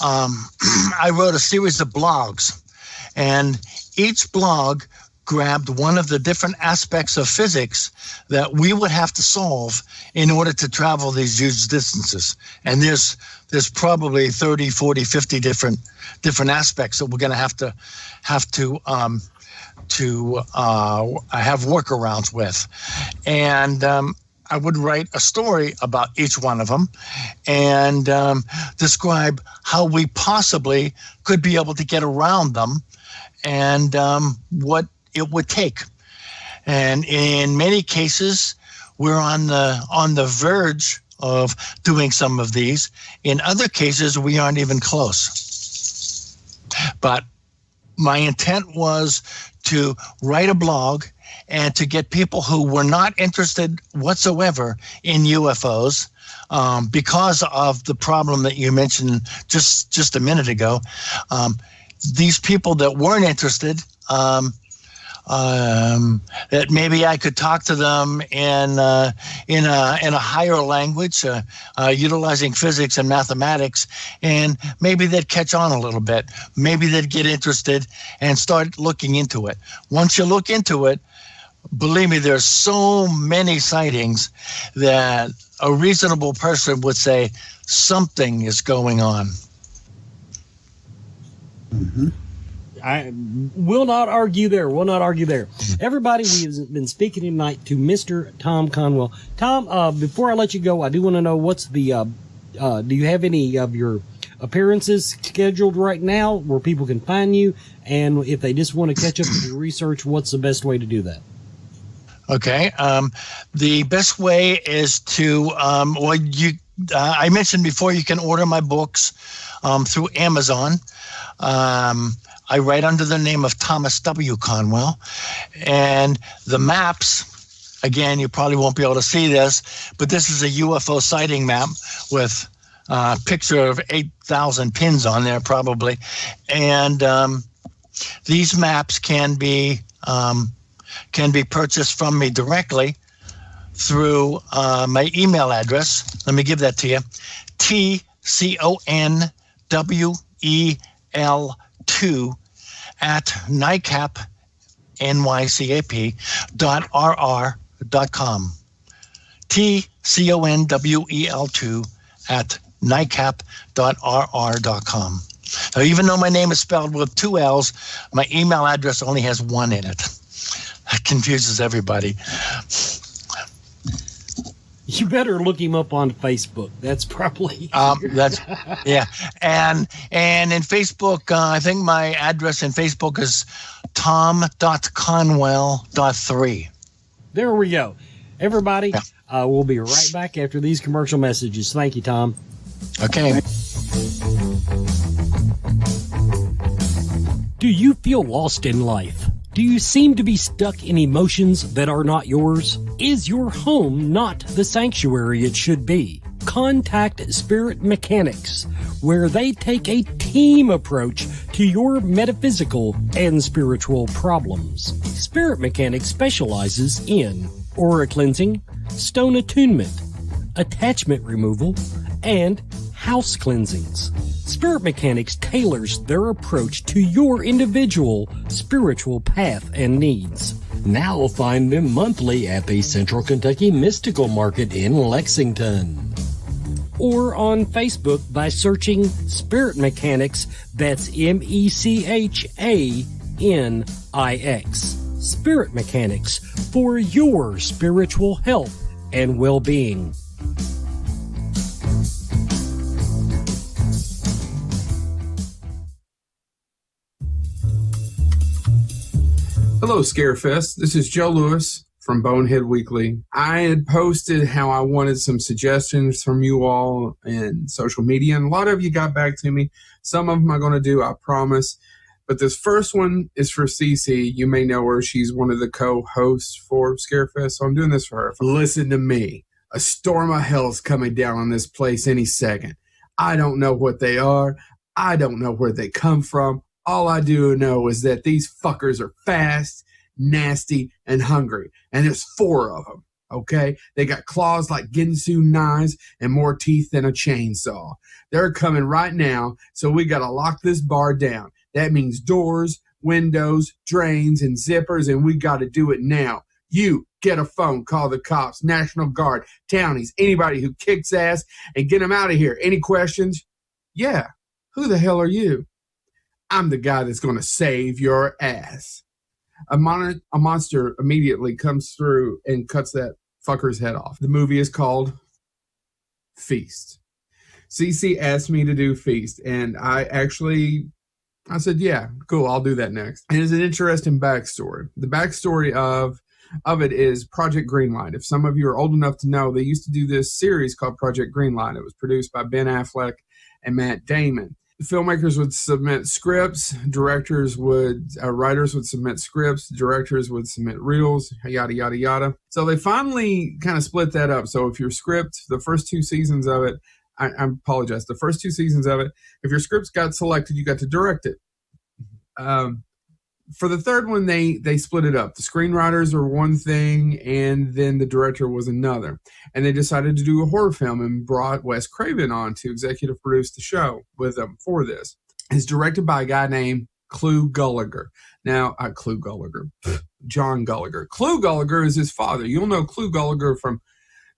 [SPEAKER 5] I wrote a series of blogs, and each blog grabbed one of the different aspects of physics that we would have to solve in order to travel these huge distances. And there's probably 30, 40, 50 different aspects that we're going to have to have workarounds with. And I would write a story about each one of them and describe how we possibly could be able to get around them and what it would take. And in many cases, we're on the verge of doing some of these. In other cases, we aren't even close. But my intent was to write a blog and to get people who were not interested whatsoever in UFOs, because of the problem that you mentioned just a minute ago. These people that weren't interested that maybe I could talk to them in a higher language, utilizing physics and mathematics, and maybe they'd catch on a little bit. Maybe they'd get interested and start looking into it. Once you look into it, believe me, there's so many sightings that a reasonable person would say something is going on.
[SPEAKER 3] Mm-hmm. I will not argue there. Everybody, we have been speaking tonight to Mr. Tom Conwell. Tom, before I let you go, I do want to know what's the, do you have any of your appearances scheduled right now where people can find you? And if they just want to catch up with your research, what's the best way to do that?
[SPEAKER 5] Okay. The best way is to, I mentioned before, you can order my books through Amazon. I write under the name of Thomas W. Conwell. And the maps, again, you probably won't be able to see this, but this is a UFO sighting map with a picture of 8,000 pins on there probably. And these maps can be purchased from me directly through my email address. Let me give that to you. TCONWEL2 at NYCAP.RR.com. TCONWEL2 at NYCAP.RR.com. Now, even though my name is spelled with 2 L's, my email address only has 1 in it. That confuses everybody.
[SPEAKER 3] You better look him up on Facebook. That's probably
[SPEAKER 5] yeah. And in Facebook, I think my address in Facebook is tom.conwell.3.
[SPEAKER 3] There we go. Everybody, we'll be right back after these commercial messages. Thank you, Tom.
[SPEAKER 5] Okay.
[SPEAKER 9] Do you feel lost in life? Do you seem to be stuck in emotions that are not yours? Is your home not the sanctuary it should be? Contact Spirit Mechanics, where they take a team approach to your metaphysical and spiritual problems. Spirit Mechanics specializes in aura cleansing, stone attunement, attachment removal, and house cleansings. Spirit Mechanics tailors their approach to your individual spiritual path and needs. Now find them monthly at the Central Kentucky Mystical Market in Lexington. Or on Facebook by searching Spirit Mechanics, that's MECHANIX. Spirit Mechanics, for your spiritual health and well-being.
[SPEAKER 12] Hello, Scarefest. This is Joe Lewis from Bonehead Weekly. I had posted how I wanted some suggestions from you all in social media, and a lot of you got back to me. Some of them I'm going to do, I promise. But this first one is for Cece. You may know her. She's one of the co-hosts for Scarefest, so I'm doing this for her. Listen to me. A storm of hell is coming down on this place any second. I don't know what they are. I don't know where they come from. All I do know is that these fuckers are fast, nasty, and hungry. And there's 4 of them, okay? They got claws like Ginsu knives and more teeth than a chainsaw. They're coming right now, so we got to lock this bar down. That means doors, windows, drains, and zippers, and we got to do it now. You get a phone, call the cops, National Guard, townies, anybody who kicks ass, and get them out of here. Any questions? Yeah. Who the hell are you? I'm the guy that's going to save your ass. A monster immediately comes through and cuts that fucker's head off. The movie is called Feast. CC asked me to do Feast, and I said, yeah, cool, I'll do that next. And it's an interesting backstory. The backstory of it is Project Greenlight. If some of you are old enough to know, they used to do this series called Project Greenlight. It was produced by Ben Affleck and Matt Damon. Filmmakers would submit scripts, writers would submit scripts, directors would submit reels, yada, yada, yada. So they finally kind of split that up. So if your script, the first 2 seasons of it, I apologize, the first 2 seasons of it, if your scripts got selected, you got to direct it. For the third one, they split it up. The screenwriters are one thing, and then the director was another. And they decided to do a horror film and brought Wes Craven on to executive produce the show with them for this. It's directed by a guy named Clu Gulager. Now, John Gulager. Clu Gulager is his father. You'll know Clu Gulager from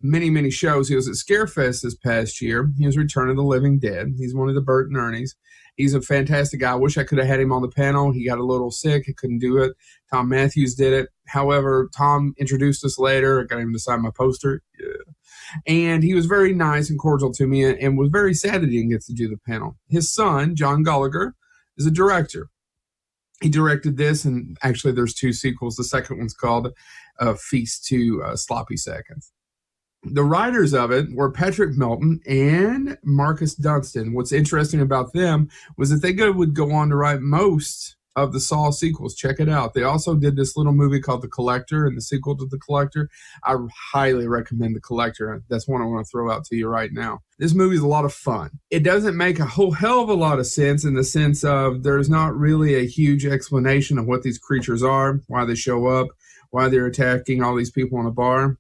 [SPEAKER 12] many, many shows. He was at Scarefest this past year. He was Return of the Living Dead. He's one of the Bert and Ernies. He's a fantastic guy. I wish I could have had him on the panel. He got a little sick. He couldn't do it. Tom Matthews did it. However, Tom introduced us later. I got him to sign my poster. Yeah. And he was very nice and cordial to me and was very sad that he didn't get to do the panel. His son, John Gulager, is a director. He directed this, and actually there's 2 sequels. The second one's called Feast to Sloppy Seconds. The writers of it were Patrick Melton and Marcus Dunstan. What's interesting about them was that they would go on to write most of the Saw sequels. Check it out. They also did this little movie called The Collector and the sequel to The Collector. I highly recommend The Collector. That's one I want to throw out to you right now. This movie is a lot of fun. It doesn't make a whole hell of a lot of sense in the sense of there's not really a huge explanation of what these creatures are, why they show up, why they're attacking all these people in a bar.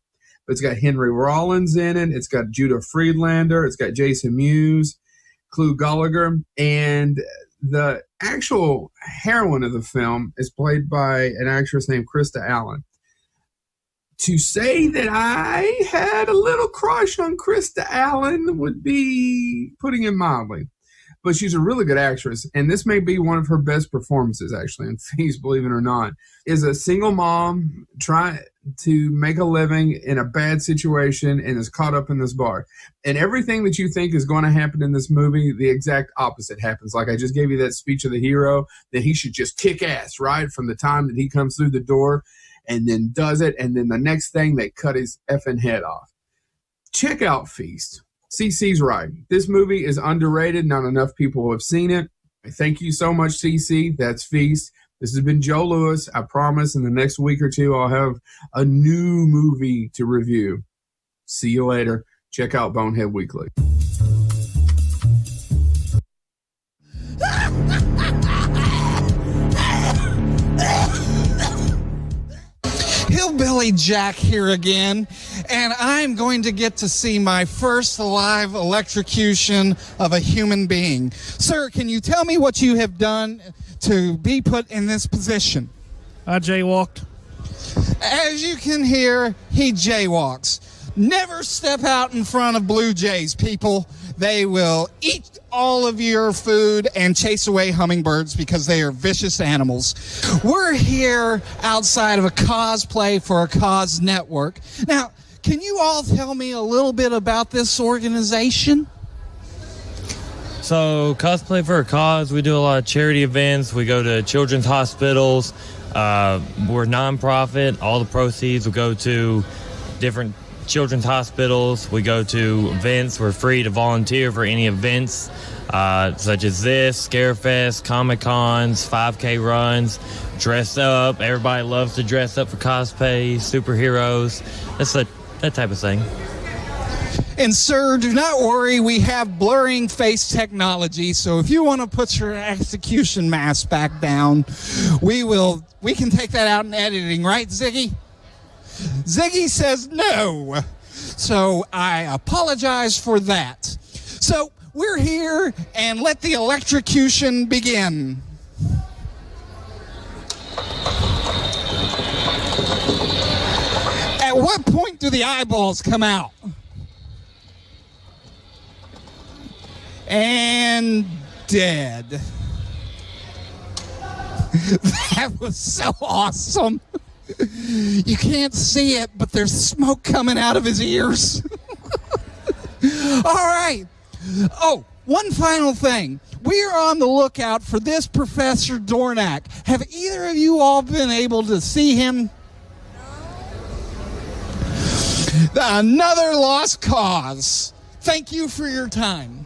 [SPEAKER 12] It's got Henry Rollins in it. It's got Judah Friedlander. It's got Jason Mewes, Clu Gulager. And the actual heroine of the film is played by an actress named Krista Allen. To say that I had a little crush on Krista Allen would be putting it mildly. But she's a really good actress, and this may be one of her best performances, actually, in Feast, believe it or not. Is a single mom trying to make a living in a bad situation and is caught up in this bar. And everything that you think is going to happen in this movie, the exact opposite happens. Like I just gave you that speech of the hero, that he should just kick ass, right, from the time that he comes through the door and then does it, and then the next thing, they cut his effing head off. Check out Feast. CC's right. This movie is underrated. Not enough people have seen it. Thank you so much, CC. That's Feast. This has been Joe Lewis. I promise in the next week or two I'll have a new movie to review. See you later. Check out Bonehead Weekly.
[SPEAKER 13] Hillbilly Jack here again, and I'm going to get to see my first live electrocution of a human being. Sir, can you tell me what you have done to be put in this position?
[SPEAKER 14] I jaywalked.
[SPEAKER 13] As you can hear, he jaywalks. Never step out in front of blue jays, people. They will eat all of your food and chase away hummingbirds because they are vicious animals. We're here outside of a cosplay for a cause network. Now, can you all tell me a little bit about this organization?
[SPEAKER 14] So, Cosplay for a Cause, we do a lot of charity events. We go to children's hospitals. We're nonprofit. All the proceeds will go to different children's hospitals. We go to events. We're free to volunteer for any events such as this, Scarefest, Comic-Cons, 5K runs, dress up. Everybody loves to dress up for cosplay, superheroes. That's that type of thing.
[SPEAKER 13] And sir, do not worry, we have blurring face technology, so if you want to put your execution mask back down, we can take that out in editing, right, Ziggy? Ziggy says no. So I apologize for that. So we're here, and let the electrocution begin. At what point do the eyeballs come out? And dead. That was so awesome. You can't see it, but there's smoke coming out of his ears. All right. Oh, one final thing. We are on the lookout for this Professor Dornak. Have either of you all been able to see him? Another lost cause. Thank you for your time.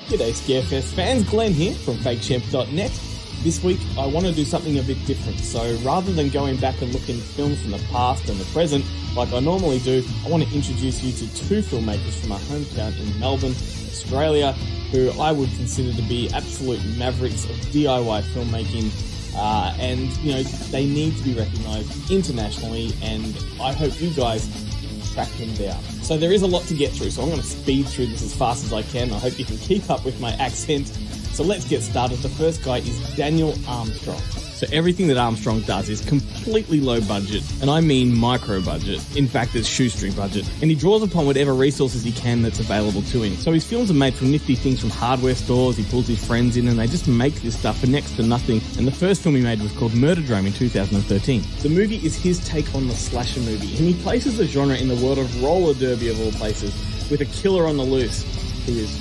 [SPEAKER 15] G'day Scarefest fans, Glenn here from FakeChamp.net. This week, I want to do something a bit different. So rather than going back and looking at films from the past and the present, like I normally do, I want to introduce you to two filmmakers from our hometown in Melbourne, Australia, who I would consider to be absolute mavericks of DIY filmmaking. And, you know, they need to be recognised internationally, and I hope you guys track them down. So there is a lot to get through, so I'm going to speed through this as fast as I can. I hope you can keep up with my accent. So let's get started. The first guy is Daniel Armstrong. So everything that Armstrong does is completely low budget, and I mean micro budget. In fact, it's shoestring budget. And he draws upon whatever resources he can that's available to him. So his films are made from nifty things from hardware stores. He pulls his friends in and they just make this stuff for next to nothing. And the first film he made was called Murderdrome in 2013. The movie is his take on the slasher movie, and he places the genre in the world of roller derby of all places, with a killer on the loose who is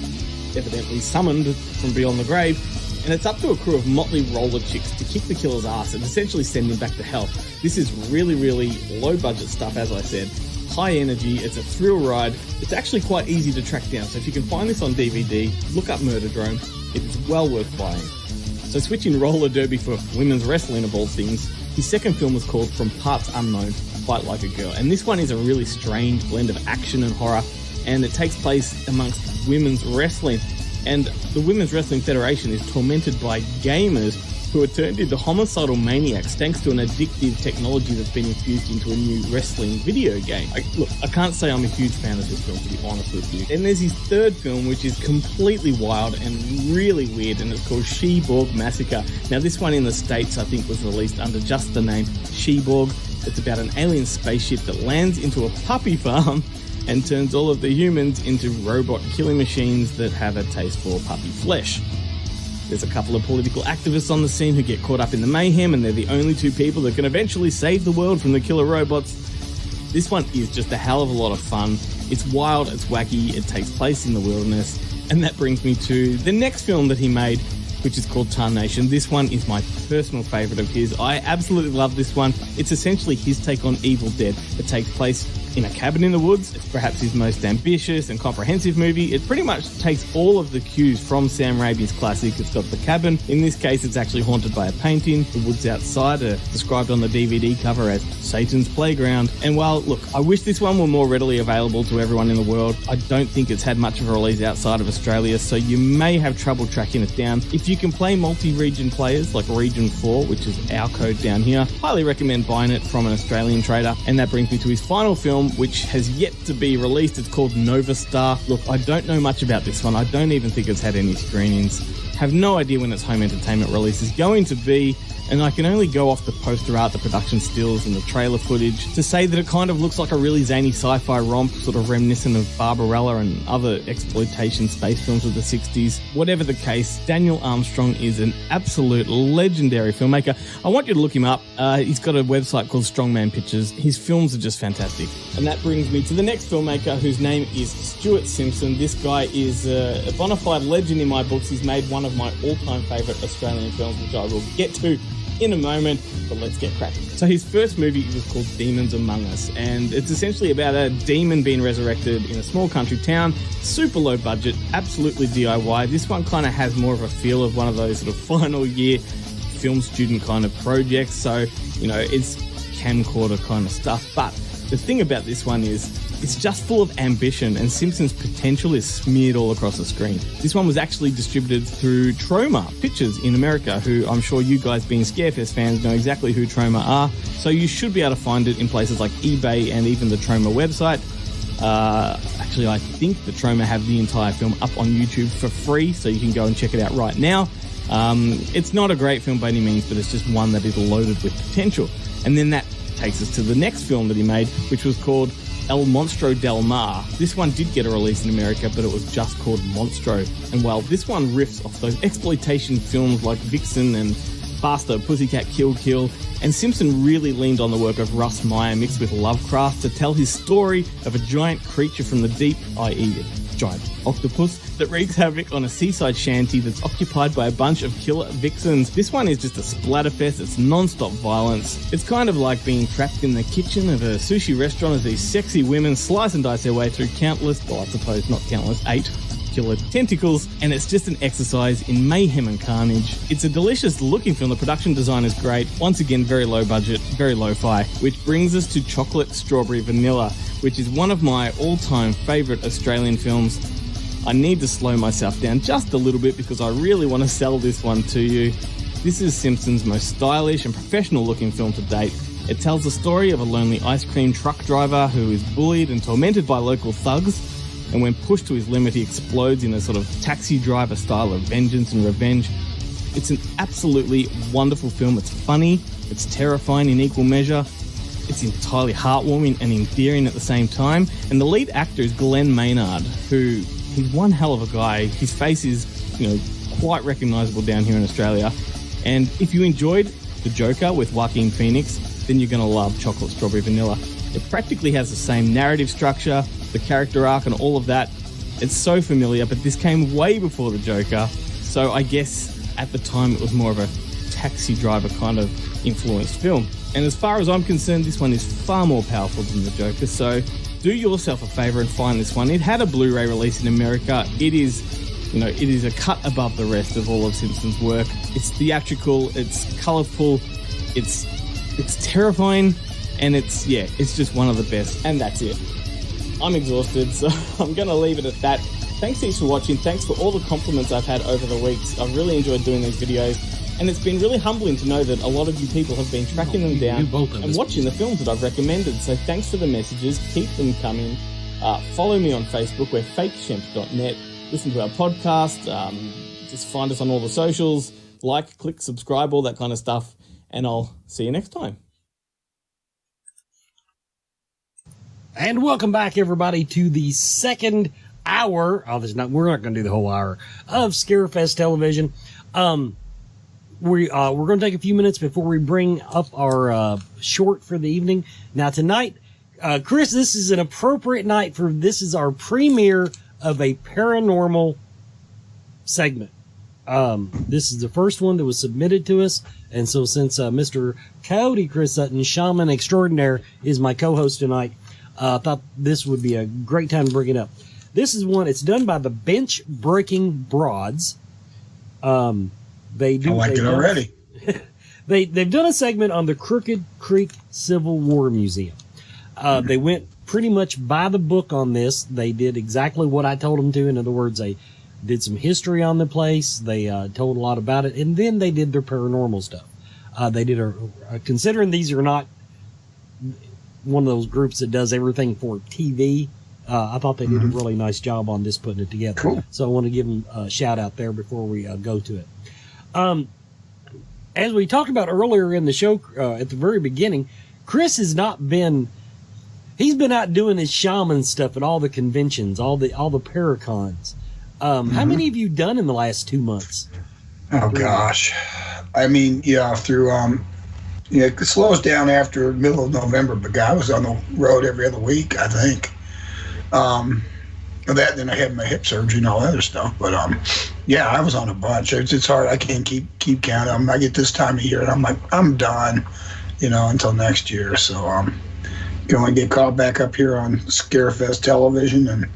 [SPEAKER 15] evidently summoned from beyond the grave. And it's up to a crew of motley roller chicks to kick the killer's ass and essentially send him back to hell. This is really, really low-budget stuff, as I said. High energy, it's a thrill ride. It's actually quite easy to track down, so if you can find this on DVD, look up Murderdrome. It is well worth buying. So switching roller derby for women's wrestling of all things, his second film was called From Parts Unknown, Fight Like a Girl. And this one is a really strange blend of action and horror, and it takes place amongst women's wrestling. And the Women's Wrestling Federation is tormented by gamers who are turned into homicidal maniacs thanks to an addictive technology that's been infused into a new wrestling video game. I can't say I'm a huge fan of this film, to be honest with you. And there's his third film, which is completely wild and really weird, and it's called She-Borg Massacre. Now, this one in the States, I think, was released under just the name She-Borg. It's about an alien spaceship that lands into a puppy farm and turns all of the humans into robot killing machines that have a taste for puppy flesh. There's a couple of political activists on the scene who get caught up in the mayhem, and they're the only two people that can eventually save the world from the killer robots. This one is just a hell of a lot of fun. It's wild, it's wacky, it takes place in the wilderness, and that brings me to the next film that he made, which is called Tarnation. This one is my personal favourite of his. I absolutely love this one. It's essentially his take on Evil Dead. It takes place in a cabin in the woods. It's perhaps his most ambitious and comprehensive movie. It pretty much takes all of the cues from Sam Raimi's classic. It's got the cabin. In this case, it's actually haunted by a painting. The woods outside are described on the DVD cover as Satan's playground. And while, look, I wish this one were more readily available to everyone in the world, I don't think it's had much of a release outside of Australia, so you may have trouble tracking it down. If you can play multi-region players like Region 4, which is our code down here, highly recommend buying it from an Australian trader. And that brings me to his final film, which has yet to be released. It's called Nova Star. Look, I don't know much about this one. I don't even think it's had any screenings. Have no idea when its home entertainment release is going to be, and I can only go off the poster art, the production stills, and the trailer footage to say that it kind of looks like a really zany sci-fi romp, sort of reminiscent of Barbarella and other exploitation space films of the 60s. Whatever the case, Daniel Armstrong is an absolute legendary filmmaker. I want you to look him up. He's got a website called Strongman Pictures. His films are just fantastic. And that brings me to the next filmmaker, whose name is Stuart Simpson. This guy is a bona fide legend in my books. He's made one of my all-time favourite Australian films, which I will get to in a moment, but let's get cracking. So his first movie was called Demons Among Us, and it's essentially about a demon being resurrected in a small country town, super low budget, absolutely DIY. This one kind of has more of a feel of one of those sort of final year film student kind of projects, so, you know, it's camcorder kind of stuff, but the thing about this one is it's just full of ambition, and Simpson's potential is smeared all across the screen. This one was actually distributed through Troma Pictures in America, who I'm sure you guys being Scarefest fans know exactly who Troma are, so you should be able to find it in places like eBay and even the Troma website. Actually, I think the Troma have the entire film up on YouTube for free, so you can go and check it out right now. It's not a great film by any means, but it's just one that is loaded with potential. And then that takes us to the next film that he made, which was called El Monstro del Mar. This one did get a release in America, but it was just called Monstro. And while this one riffs off those exploitation films like Vixen and Faster, Pussycat Kill Kill, and Simpson really leaned on the work of Russ Meyer mixed with Lovecraft to tell his story of a giant creature from the deep, i.e. a giant octopus, that wreaks havoc on a seaside shanty that's occupied by a bunch of killer vixens. This one is just a splatterfest. It's non-stop violence. It's kind of like being trapped in the kitchen of a sushi restaurant as these sexy women slice and dice their way through countless, well, I suppose not countless, 8 tentacular tentacles, and it's just an exercise in mayhem and carnage. It's a delicious looking film. The production design is great. Once again, very low budget, very lo-fi, which brings us to Chocolate Strawberry Vanilla, which is one of my all-time favourite Australian films. I need to slow myself down just a little bit because I really want to sell this one to you. This is Simpson's most stylish and professional looking film to date. It tells the story of a lonely ice cream truck driver who is bullied and tormented by local thugs, and when pushed to his limit, he explodes in a sort of taxi driver style of vengeance and revenge. It's an absolutely wonderful film. It's funny, it's terrifying in equal measure, it's entirely heartwarming and endearing at the same time, and the lead actor is Glenn Maynard, who he's one hell of a guy. His face is, quite recognisable down here in Australia. And if you enjoyed The Joker with Joaquin Phoenix, then you're going to love Chocolate Strawberry Vanilla. It practically has the same narrative structure, the character arc and all of that. It's so familiar, but this came way before The Joker. So I guess at the time it was more of a taxi driver kind of influenced film. And as far as I'm concerned, this one is far more powerful than The Joker. So do yourself a favour and find this one. It had a Blu-ray release in America. It is a cut above the rest of all of Simpson's work. It's theatrical, it's colourful, it's terrifying, and it's just one of the best. And that's it. I'm exhausted, so I'm going to leave it at that. Thanks heaps for watching. Thanks for all the compliments I've had over the weeks. I've really enjoyed doing these videos, and it's been really humbling to know that a lot of you people have been tracking them down and watching the films that I've recommended. So thanks for the messages. Keep them coming. Follow me on Facebook. We're fakeshemp.net. Listen to our podcast. Just find us on all the socials. Like, click, subscribe, all that kind of stuff. And I'll see you next time.
[SPEAKER 3] And welcome back, everybody, to the second hour. We're not going to do the whole hour of Scarefest Television. We're going to take a few minutes before we bring up our short for the evening. Now, tonight, Chris, this is an appropriate night this is our premiere of a paranormal segment. This is the first one that was submitted to us. And so since Mr. Coyote Chris Sutton, Shaman Extraordinaire, is my co-host tonight, I thought this would be a great time to bring it up. This is one, it's done by the Bench Breaking Broads. I like it already. They've done a segment on the Crooked Creek Civil War Museum. They went pretty much by the book on this. They did exactly what I told them to. In other words, they did some history on the place. They told a lot about it, and then they did their paranormal stuff. They did considering these are not one of those groups that does everything for TV. I thought they did a really nice job on this, putting it together. Cool. So I want to give them a shout out there before we go to it. As we talked about earlier in the show, at the very beginning, Chris has he's been out doing his shaman stuff at all the conventions, all the Paracons. How many have you done in the last 2 months?
[SPEAKER 4] Oh gosh. I mean, through, it slows down after middle of November, but I was on the road every other week, I think. Then I had my hip surgery and all that other stuff. But I was on a bunch. It's hard. I can't keep counting. I get this time of year and I'm like, I'm done, until next year. So can only get called back up here on Scarefest Television and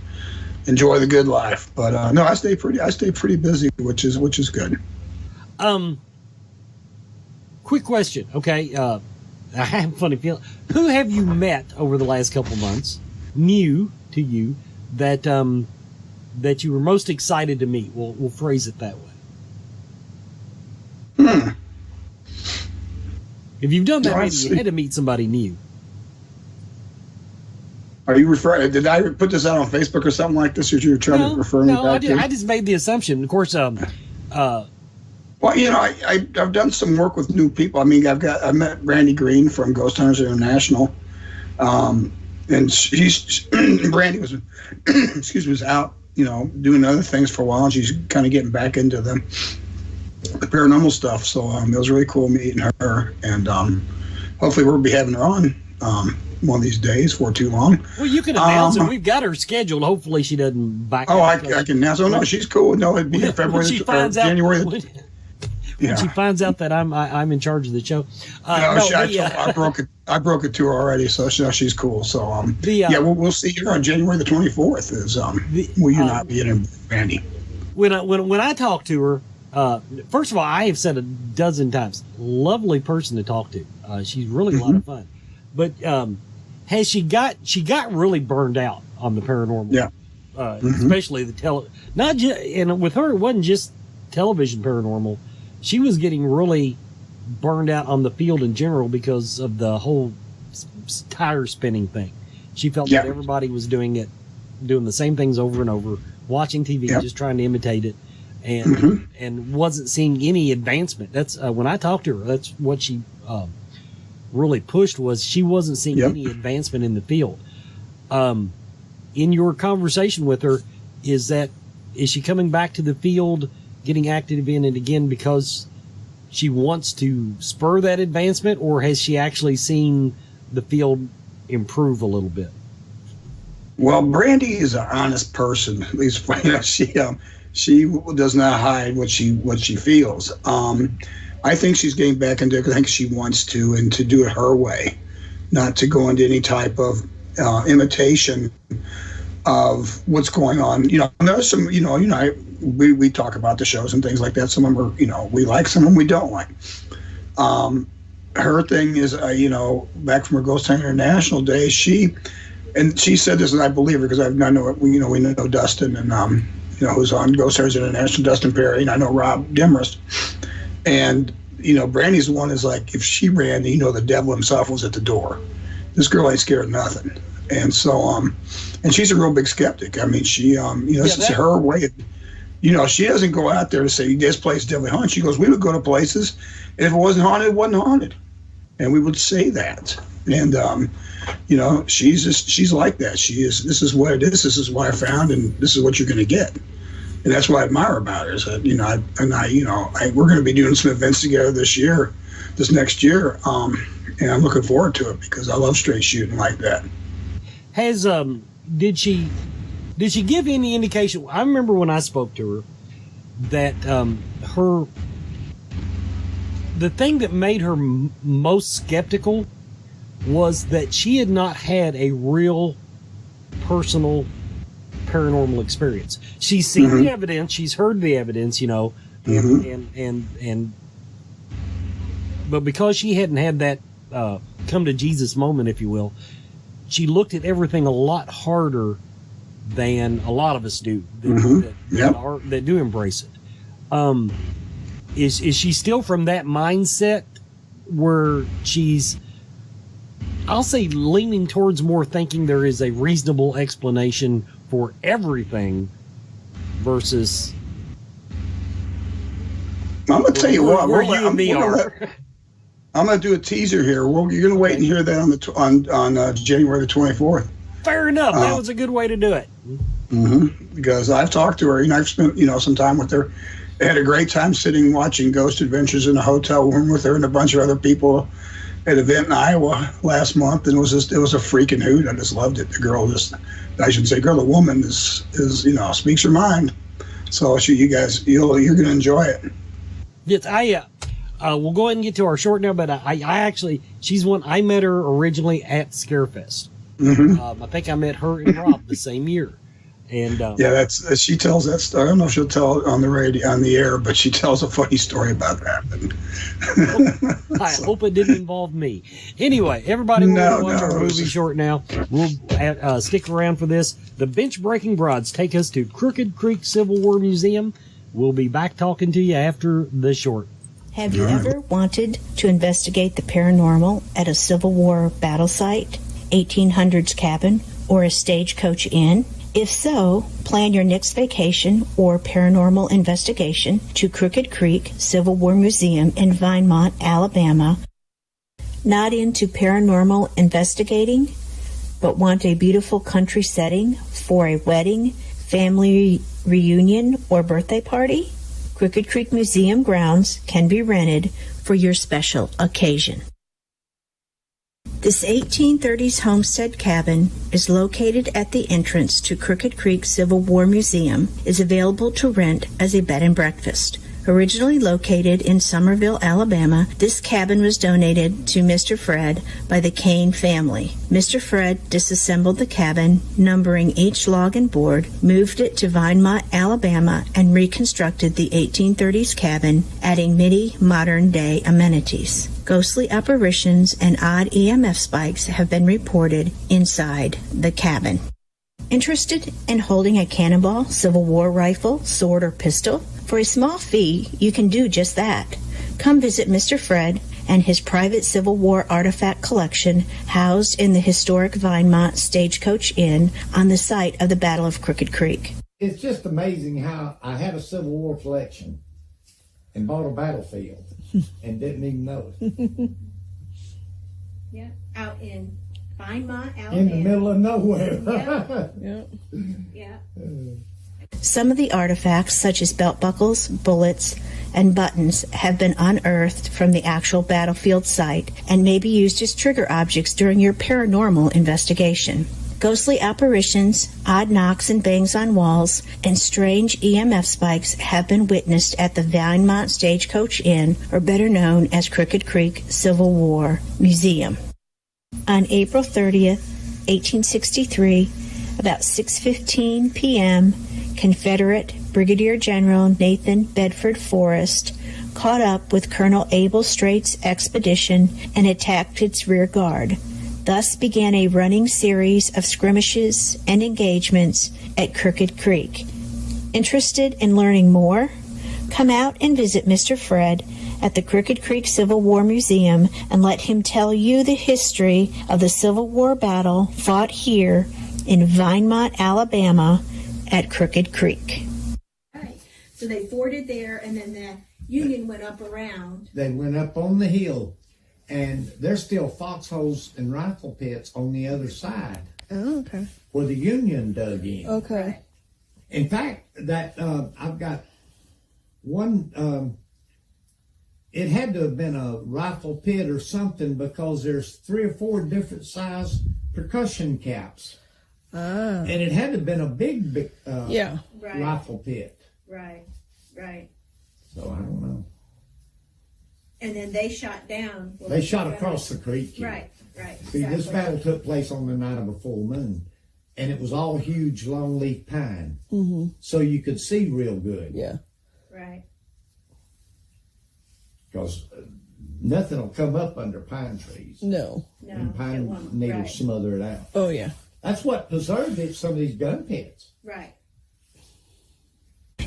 [SPEAKER 4] enjoy the good life. But no, I stay pretty busy, which is good.
[SPEAKER 3] Quick question. Okay. I have a funny feeling. Who have you met over the last couple months, new to you, that you were most excited to meet? We'll phrase it that way. If you've done that, maybe you had to meet somebody new.
[SPEAKER 4] Are you referring? Did I put this out on Facebook or something like this, or you're trying to refer me back to?
[SPEAKER 3] I just made the assumption. Of course.
[SPEAKER 4] Well, I've done some work with new people. I mean, I met Brandy Green from Ghost Hunters International, and Brandy was, was out, doing other things for a while, and she's kind of getting back into the paranormal stuff. So it was really cool meeting her, and hopefully we'll be having her on one of these days for too long.
[SPEAKER 3] Well, you can announce it. We've got her scheduled. Hopefully she doesn't back.
[SPEAKER 4] I can announce. Oh no, she's cool. No, it'd be February, January.
[SPEAKER 3] when she finds out that I'm in charge of the show.
[SPEAKER 4] I broke it to her already, so she's cool. So we'll see her on January the 24th. Will you not be in Randy?
[SPEAKER 3] When I talk to her, first of all, I have said a dozen times, lovely person to talk to. She's really a lot of fun. But has she got really burned out on the paranormal?
[SPEAKER 4] Yeah.
[SPEAKER 3] Especially and with her, it wasn't just television paranormal. She was getting really burned out on the field in general because of the whole tire spinning thing. She felt that everybody was doing the same things over and over, watching TV, just trying to imitate it, and wasn't seeing any advancement. That's when I talked to her, that's what she really pushed, was she wasn't seeing any advancement in the field. In your conversation with her, is she coming back to the field, getting active in it again because she wants to spur that advancement, or has she actually seen the field improve a little bit?
[SPEAKER 4] Well, Brandy is an honest person. At least she does not hide what she feels. I think she's getting back into it. I think she wants to, and to do it her way, not to go into any type of imitation of what's going on. There's some, we talk about the shows and things like that. Some of them are, we like, some of them we don't like. Her thing is, back from her Ghost Town International days, she said this, and I believe her because I know it. We know Dustin and who's on Ghost Town International, Dustin Perry, and I know Rob Demarest. And Brandy's the one is like, if she ran, the devil himself was at the door. This girl ain't scared of nothing. And so, and she's a real big skeptic. I mean, she, this is her way. She doesn't go out there to say this place definitely haunted. She goes, we would go to places, and if it wasn't haunted, it wasn't haunted, and we would say that. And she's like that. She is. This is what it is. This is what I found, and this is what you're going to get. And that's what I admire about her. Is that we're going to be doing some events together this next year, and I'm looking forward to it because I love straight shooting like that.
[SPEAKER 3] Has did she give any indication? I remember when I spoke to her that the thing that made her most skeptical was that she had not had a real personal paranormal experience. She's seen the evidence, she's heard the evidence, and but because she hadn't had that come to Jesus moment, if you will, she looked at everything a lot harder than a lot of us do that do embrace it. Is she still from that mindset where she's, I'll say, leaning towards more thinking there is a reasonable explanation for everything versus?
[SPEAKER 4] I'm going to tell you what.
[SPEAKER 3] Where you and me are.
[SPEAKER 4] I'm going to do a teaser here. You're going to wait and hear that on January the 24th.
[SPEAKER 3] Fair enough. That was a good way to do it.
[SPEAKER 4] Because I've talked to her. I've spent some time with her. I had a great time sitting watching Ghost Adventures in a hotel room with her and a bunch of other people at an event in Iowa last month, and it was a freaking hoot. I just loved it. The girl the woman is speaks her mind. So you guys, you're going to enjoy it.
[SPEAKER 3] Yes, we'll go ahead and get to our short now, but I actually, she's one, I met her originally at Scarefest. I think I met her and Rob the same year. And she tells that story. I don't know if she'll tell it on the radio, on the air, but she tells a funny story about that. I hope it didn't involve me. Anyway, everybody, we're going to watch our movie short now. We'll stick around for this. The Bench Breaking Broads take us to Crooked Creek Civil War Museum. We'll be back talking to you after the short.
[SPEAKER 16] Have you ever wanted to investigate the paranormal at a Civil War battle site, 1800s cabin, or a stagecoach inn? If so, plan your next vacation or paranormal investigation to Crooked Creek Civil War Museum in Vinemont, Alabama. Not into paranormal investigating, but want a beautiful country setting for a wedding, family reunion, or birthday party? Crooked Creek Museum grounds can be rented for your special occasion. This 1830s homestead cabin is located at the entrance to Crooked Creek Civil War Museum, is available to rent as a bed and breakfast. Originally located in Summerville, Alabama, this cabin was donated to Mr. Fred by the Kane family. Mr. Fred disassembled the cabin, numbering each log and board, moved it to Vinemont, Alabama, and reconstructed the 1830s cabin, adding many modern-day amenities. Ghostly apparitions and odd EMF spikes have been reported inside the cabin. Interested in holding a cannonball, Civil War rifle, sword, or pistol? For a small fee, you can do just that. Come visit Mr. Fred and his private Civil War artifact collection housed in the historic Vinemont Stagecoach Inn on the site of the Battle of Crooked Creek.
[SPEAKER 17] It's just amazing how I had a Civil War collection and bought a battlefield and didn't even know it.
[SPEAKER 16] Yeah, out in Vinemont, Alabama.
[SPEAKER 17] In the middle of nowhere.
[SPEAKER 16] Yeah. Some of the artifacts, such as belt buckles, bullets, and buttons, have been unearthed from the actual battlefield site and may be used as trigger objects during your paranormal investigation. Ghostly apparitions, odd knocks and bangs on walls, and strange EMF spikes have been witnessed at the Vinemont Stagecoach Inn, or better known as Crooked Creek Civil War Museum. On April 30th, 1863, about 6:15 p.m., Confederate Brigadier General Nathan Bedford Forrest caught up with Colonel Abel Straight's expedition and attacked its rear guard. Thus began a running series of skirmishes and engagements at Crooked Creek. Interested in learning more? Come out and visit Mr. Fred at the Crooked Creek Civil War Museum and let him tell you the history of the Civil War battle fought here in Vinemont, Alabama at Crooked Creek.
[SPEAKER 18] Right. So they forded there, and then the Union went up around.
[SPEAKER 17] They went up on the hill, and there's still foxholes and rifle pits on the other side.
[SPEAKER 19] Oh, okay.
[SPEAKER 17] Where the Union dug in.
[SPEAKER 19] Okay.
[SPEAKER 17] In fact, that I've got one. It had to have been a rifle pit or something, because there's 3 or 4 different size percussion caps. And it had to have been a big rifle pit.
[SPEAKER 18] Right.
[SPEAKER 17] So I don't know.
[SPEAKER 18] And then they shot down.
[SPEAKER 17] They shot across the creek here.
[SPEAKER 18] Right.
[SPEAKER 17] See, this battle took place on the night of a full moon, and it was all huge longleaf pine.
[SPEAKER 19] Mm-hmm.
[SPEAKER 17] So you could see real good.
[SPEAKER 19] Yeah.
[SPEAKER 18] Right.
[SPEAKER 17] Because nothing will come up under pine trees.
[SPEAKER 19] No.
[SPEAKER 17] And pine needles smother it out.
[SPEAKER 19] Oh, yeah.
[SPEAKER 17] That's what preserved it, some of these gun pits.
[SPEAKER 18] Right.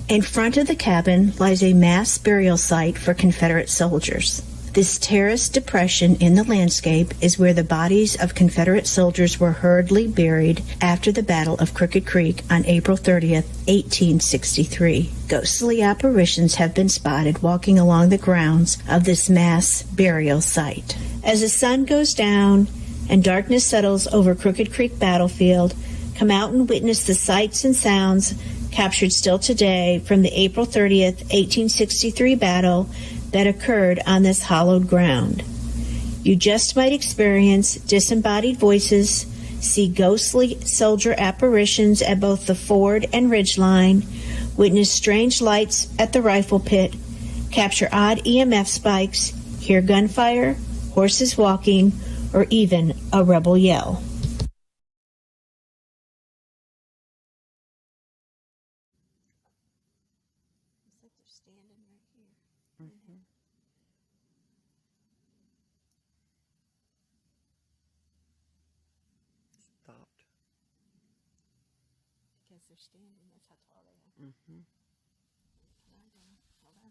[SPEAKER 16] In front of the cabin lies a mass burial site for Confederate soldiers. This terraced depression in the landscape is where the bodies of Confederate soldiers were hurriedly buried after the Battle of Crooked Creek on April 30th, 1863. Ghostly apparitions have been spotted walking along the grounds of this mass burial site. As the sun goes down and darkness settles over Crooked Creek battlefield, come out and witness the sights and sounds captured still today from the April 30th, 1863 battle that occurred on this hallowed ground. You just might experience disembodied voices, see ghostly soldier apparitions at both the ford and ridgeline, witness strange lights at the rifle pit, capture odd EMF spikes, hear gunfire, horses walking, or even a rebel yell.
[SPEAKER 19] Stopped.
[SPEAKER 16] Because they're standing, that's how tall they are.
[SPEAKER 19] Mm-hmm.
[SPEAKER 16] Hold on.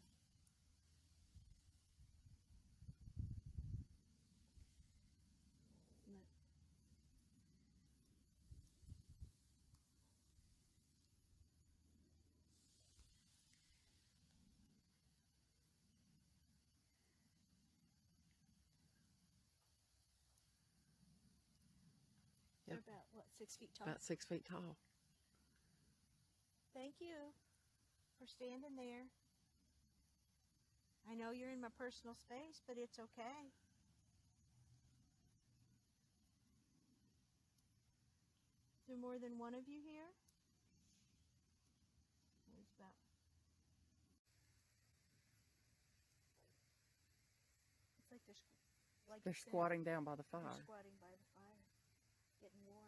[SPEAKER 19] Yep.
[SPEAKER 16] They're about, what, 6 feet tall?
[SPEAKER 19] About 6 feet tall.
[SPEAKER 16] Thank you for standing there. I know you're in my personal space, but it's okay. Is there more than one of you here? There's about
[SPEAKER 19] They're squatting down by the fire.
[SPEAKER 18] They're squatting by the fire, getting warm.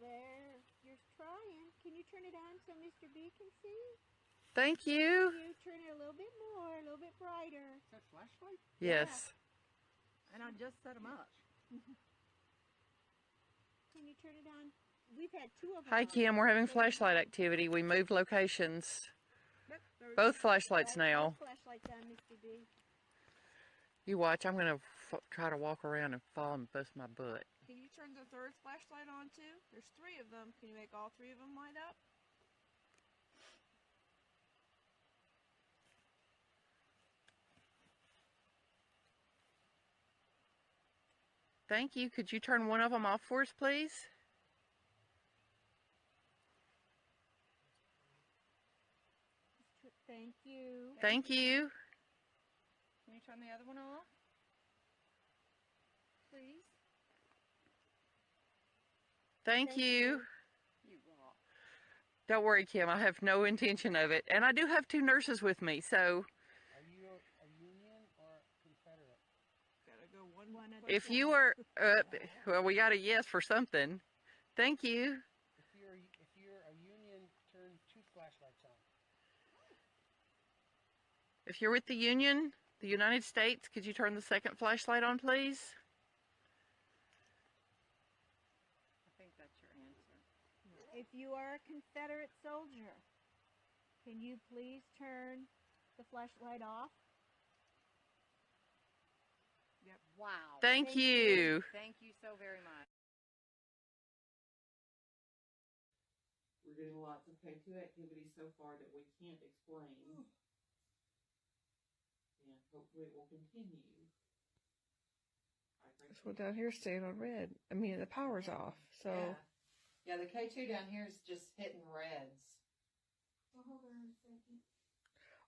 [SPEAKER 18] There, you're trying. Can you turn it on so Mr. B can see?
[SPEAKER 19] Thank you.
[SPEAKER 18] Can you turn it a little bit more, a little bit brighter? Is that flashlight?
[SPEAKER 19] Yes.
[SPEAKER 18] Yeah. And I just set them up. Can you turn it on? We've had 2 of them.
[SPEAKER 19] Hi, Kim. We're having flashlight activity. We moved locations. Both flashlights now.
[SPEAKER 18] Both flashlights on, Mr. B.
[SPEAKER 19] You watch. I'm going to try to walk around and fall and bust my butt.
[SPEAKER 20] Can you turn the 3rd flashlight on too? There's 3 of them. Can you make all 3 of them light up?
[SPEAKER 19] Thank you. Could you turn one of them off for us, please?
[SPEAKER 18] Thank you.
[SPEAKER 19] Thank you.
[SPEAKER 20] Can you turn the other one off? Please.
[SPEAKER 19] Thank you.
[SPEAKER 20] You rock.
[SPEAKER 19] Don't worry, Kim. I have no intention of it. And I do have 2 nurses with me, so...
[SPEAKER 3] Are you a Union or Confederate?
[SPEAKER 20] Gotta go one at a
[SPEAKER 19] If
[SPEAKER 20] time.
[SPEAKER 19] you are... well, we got a yes for something. Thank you.
[SPEAKER 3] If you're a Union, turn 2 flashlights on.
[SPEAKER 19] If you're with the Union, the United States, could you turn the 2nd flashlight on, please?
[SPEAKER 20] I think that's your answer.
[SPEAKER 18] If you are a Confederate soldier, can you please turn the flashlight off?
[SPEAKER 20] Yep.
[SPEAKER 19] Wow. Thank you.
[SPEAKER 20] Thank you so very much. We're getting lots of K2 activities so far that we can't explain. And hopefully it will continue.
[SPEAKER 21] This one down here staying on red. I mean, the power's off, so...
[SPEAKER 20] Yeah, the K2 down here is just hitting reds.
[SPEAKER 18] Well, hold on a second.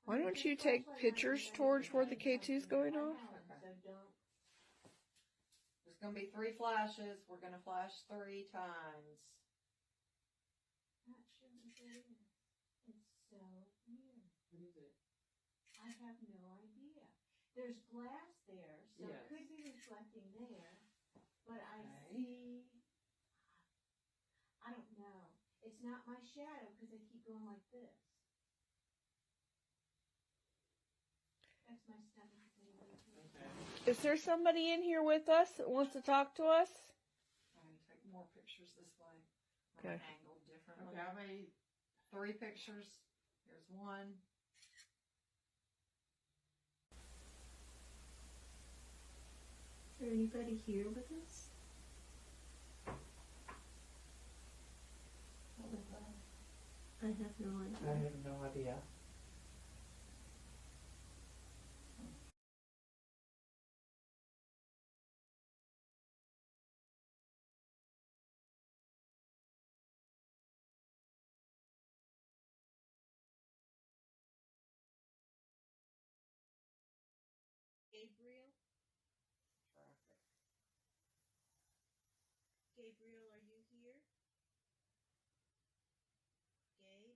[SPEAKER 21] Why don't you take pictures towards where the K2's going off?
[SPEAKER 20] Okay. So don't. There's going to be 3 flashes. We're going to flash 3 times.
[SPEAKER 18] Not sure what that is. It's so weird.
[SPEAKER 20] What is it?
[SPEAKER 18] I have no idea. There's glass there, so
[SPEAKER 20] Yes.
[SPEAKER 18] it could be reflecting there. But I see, I don't know. It's not my shadow because I keep going like this. That's my stomach.
[SPEAKER 21] Is there somebody in here with us that wants to talk to us?
[SPEAKER 20] I'm going to take more pictures this way.
[SPEAKER 21] Okay.
[SPEAKER 20] Angled differently. Okay, I made 3 pictures. Here's 1.
[SPEAKER 18] Is there anybody here with us? I have no idea.
[SPEAKER 3] I have no idea.
[SPEAKER 18] Gabriel? Gabriel, are you here? Gabe?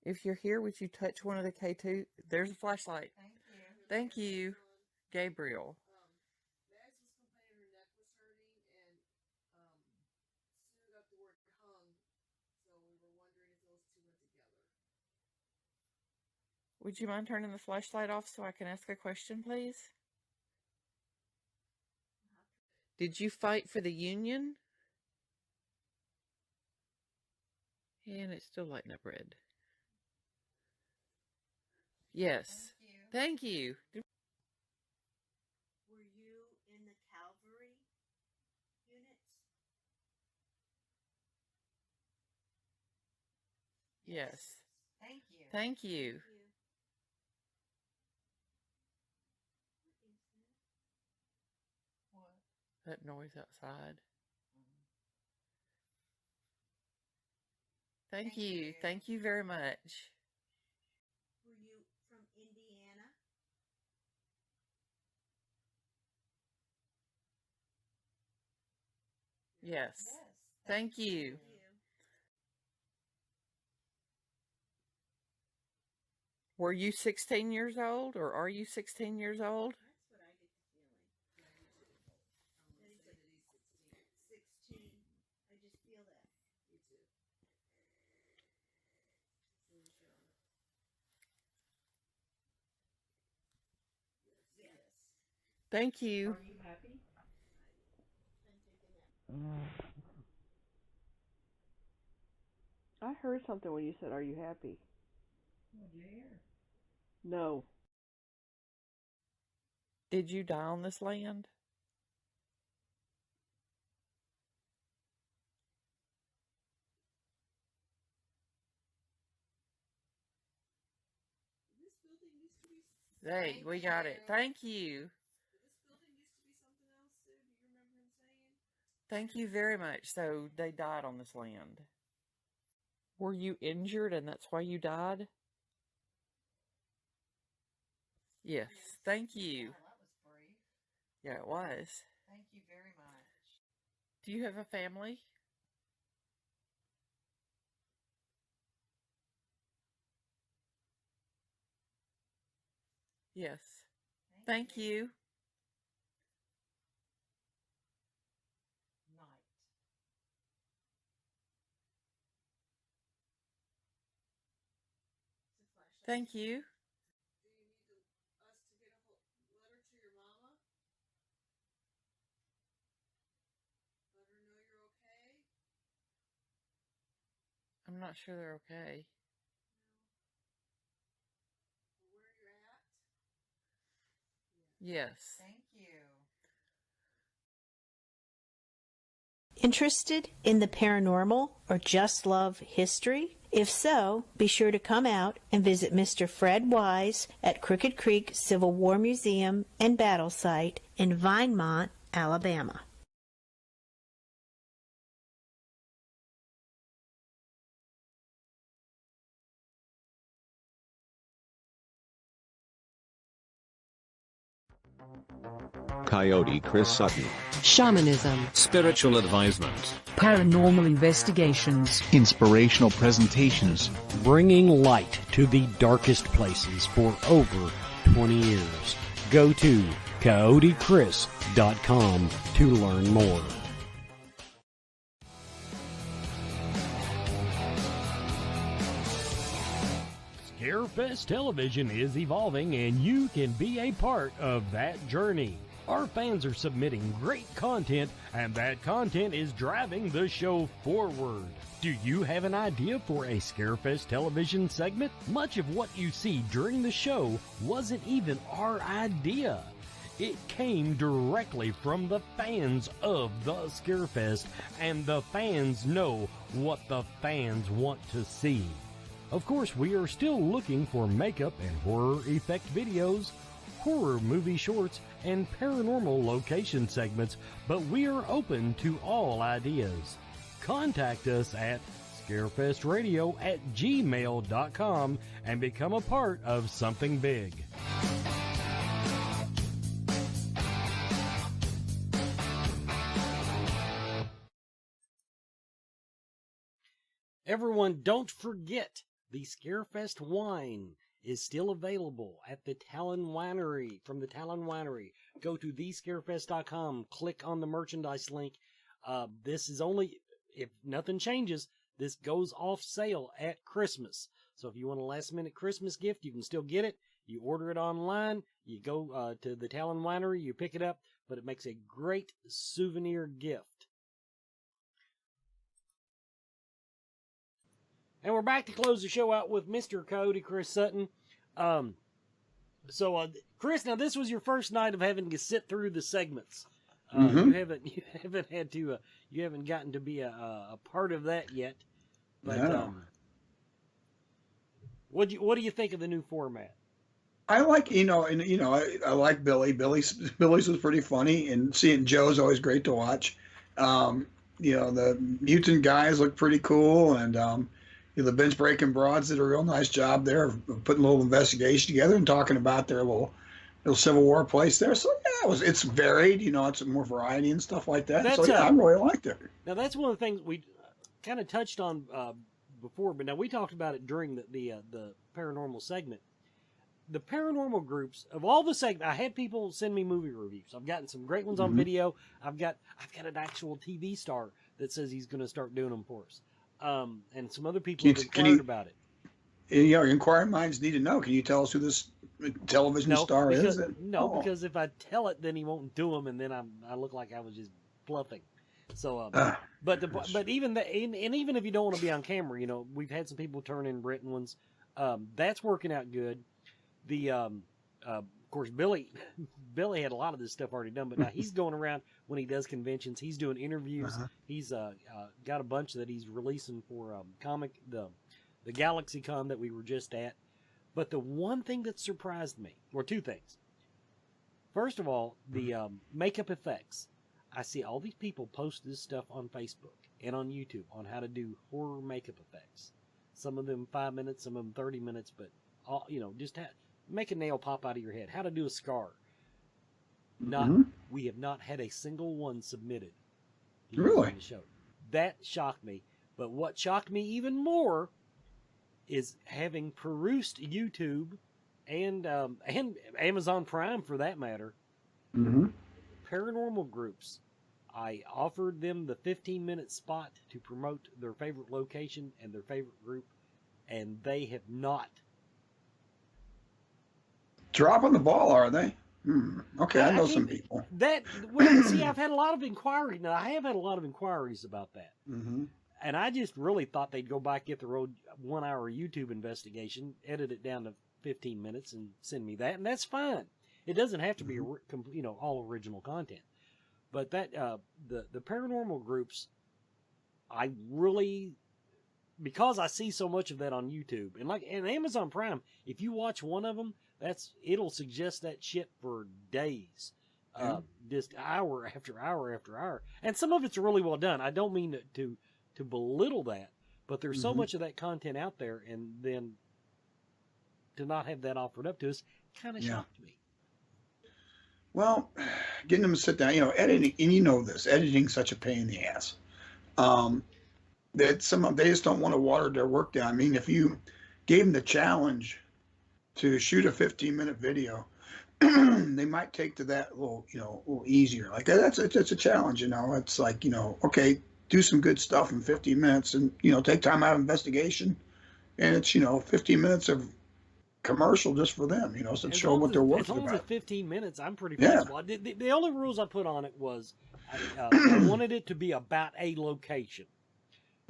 [SPEAKER 19] If you're here, would you touch one of the K2? There's a flashlight.
[SPEAKER 20] Thank you.
[SPEAKER 19] Thank you, Gabriel.
[SPEAKER 20] Max was complaining her neck was hurting and sued up the word hung, so we were wondering if those 2 went together.
[SPEAKER 19] Would you mind turning the flashlight off so I can ask a question, please? Did you fight for the Union? And it's still lighting up red. Yes. Thank you.
[SPEAKER 18] Were you in the cavalry units?
[SPEAKER 19] Yes.
[SPEAKER 20] Thank you.
[SPEAKER 19] Thank you. That noise outside. Thank you. Thank you very much.
[SPEAKER 18] Were you from Indiana?
[SPEAKER 19] Yes. Thank you. Were you 16 years old, or are you 16 years old?
[SPEAKER 18] That's what I get the feeling. That he's like 16. I just feel that. Me too. Yes.
[SPEAKER 19] Thank you.
[SPEAKER 18] Are you happy?
[SPEAKER 21] I heard something when you said, "Are you happy?"
[SPEAKER 18] What did you hear?
[SPEAKER 21] No.
[SPEAKER 19] Did you die on this land?
[SPEAKER 20] This building used to be.
[SPEAKER 19] Hey, we got it. Thank you.
[SPEAKER 20] This building used to be something else, Sue. Do you remember him saying?
[SPEAKER 19] Thank you very much. So they died on this land. Were you injured and that's why you died? Yes. Thank you.
[SPEAKER 1] Wow, that was brief.
[SPEAKER 19] Yeah, it was.
[SPEAKER 1] Thank you very much.
[SPEAKER 19] Do you have a family? Yes. Thank you.
[SPEAKER 1] Night.
[SPEAKER 19] Thank you.
[SPEAKER 20] Do you need us to get a letter to your mama? Let her know you're okay?
[SPEAKER 19] I'm not sure they're okay.
[SPEAKER 20] Where you're at?
[SPEAKER 19] Yes.
[SPEAKER 1] Thank you.
[SPEAKER 16] Interested in the paranormal or just love history? If so, be sure to come out and visit Mr. Fred Wise at Crooked Creek Civil War Museum and Battle Site in Vinemont, Alabama.
[SPEAKER 22] Coyote Chris Sutton.
[SPEAKER 23] Shamanism,
[SPEAKER 22] Spiritual advisement.
[SPEAKER 23] paranormal investigations,
[SPEAKER 24] Inspirational presentations.
[SPEAKER 9] Bringing light to the darkest places for over 20 years. Go to coyotechris.com to learn more. Scarefest Television is evolving and you can be a part of that journey. Our fans are submitting great content and that content is driving the show forward. Do you have an idea for a Scarefest television segment? Much of what you see during the show wasn't even our idea. It came directly from the fans of the Scarefest, and the fans know what the fans want to see. Of course, we are still looking for makeup and horror effect videos, horror movie shorts, and paranormal location segments, but we are open to all ideas. Contact us at scarefestradio@gmail.com and become a part of something big. Everyone, don't forget, the Scarefest wine is still available at the Talon Winery, from the Talon Winery. Go to thescarefest.com, click on the merchandise link. This is only, if nothing changes, this goes off sale at Christmas. So if you want a last minute Christmas gift, you can still get it. You order it online, you go to the Talon Winery, you pick it up, but it makes a great souvenir gift. And we're back to close the show out with Mr. Coyote Chris Sutton. Chris, now this was your first night of having to sit through the segments. You haven't had to, you haven't gotten to be a part of that yet. But
[SPEAKER 4] No.
[SPEAKER 9] what do you think of the new format?
[SPEAKER 4] I like, I like Billy. Billy's was pretty funny, and seeing Joe's always great to watch. The mutant guys look pretty cool, and the bench breaking broads did a real nice job there of putting a little investigation together and talking about their little Civil War place there. So yeah, it's varied. It's more variety and stuff like that. So yeah, I really liked it.
[SPEAKER 3] Now that's one of the things we kind of touched on before, but now we talked about it during the paranormal segment. The paranormal groups of all the segments, I had people send me movie reviews. I've gotten some great ones on video. I've got an actual TV star that says he's going to start doing them for us. And some other people have inquired about it.
[SPEAKER 4] Inquiring minds need to know. Can you tell us who this television star is?
[SPEAKER 3] Because if I tell it, then he won't do them, and then I look like I was just bluffing. So, but even even if you don't want to be on camera, we've had some people turn in written ones. That's working out good. Of course, Billy had a lot of this stuff already done, but now he's going around when he does conventions. He's doing interviews. He's got a bunch that he's releasing for the GalaxyCon that we were just at. But the one thing that surprised me, or two things. First of all, the makeup effects. I see all these people post this stuff on Facebook and on YouTube on how to do horror makeup effects. Some of them 5 minutes, some of them 30 minutes, but all just make a nail pop out of your head. How to do a scar. We have not had a single one submitted.
[SPEAKER 4] Really?
[SPEAKER 3] On the show. That shocked me. But what shocked me even more is having perused YouTube and Amazon Prime, for that matter. Paranormal groups. I offered them the 15-minute spot to promote their favorite location and their favorite group, and they have not.
[SPEAKER 4] Dropping the ball, are they? Okay, I know some people.
[SPEAKER 3] I've had a lot of inquiries. Now, I have had a lot of inquiries about that. And I just really thought they'd go back, get their old 1 hour YouTube investigation, edit it down to 15 minutes, and send me that, and that's fine. It doesn't have to be all original content. But that the paranormal groups, I really, because I see so much of that on YouTube and Amazon Prime, if you watch one of them, it'll suggest that shit for days, just hour after hour after hour, and some of it's really well done. I don't mean to belittle that, but there's so much of that content out there, and then to not have that offered up to us kind of shocked me.
[SPEAKER 4] Well, getting them to sit down, editing, and editing's such a pain in the ass. That they just don't want to water their work down. I mean, if you gave them the challenge to shoot a 15-minute video, they might take to that a little easier. Like that's a challenge, It's like, okay, do some good stuff in 15 minutes, and take time out of investigation, and it's 15 minutes of commercial just for them, so to show what they're working about.
[SPEAKER 3] As long as 15 minutes, I'm pretty flexible. The only rules I put on it was I wanted it to be about a location.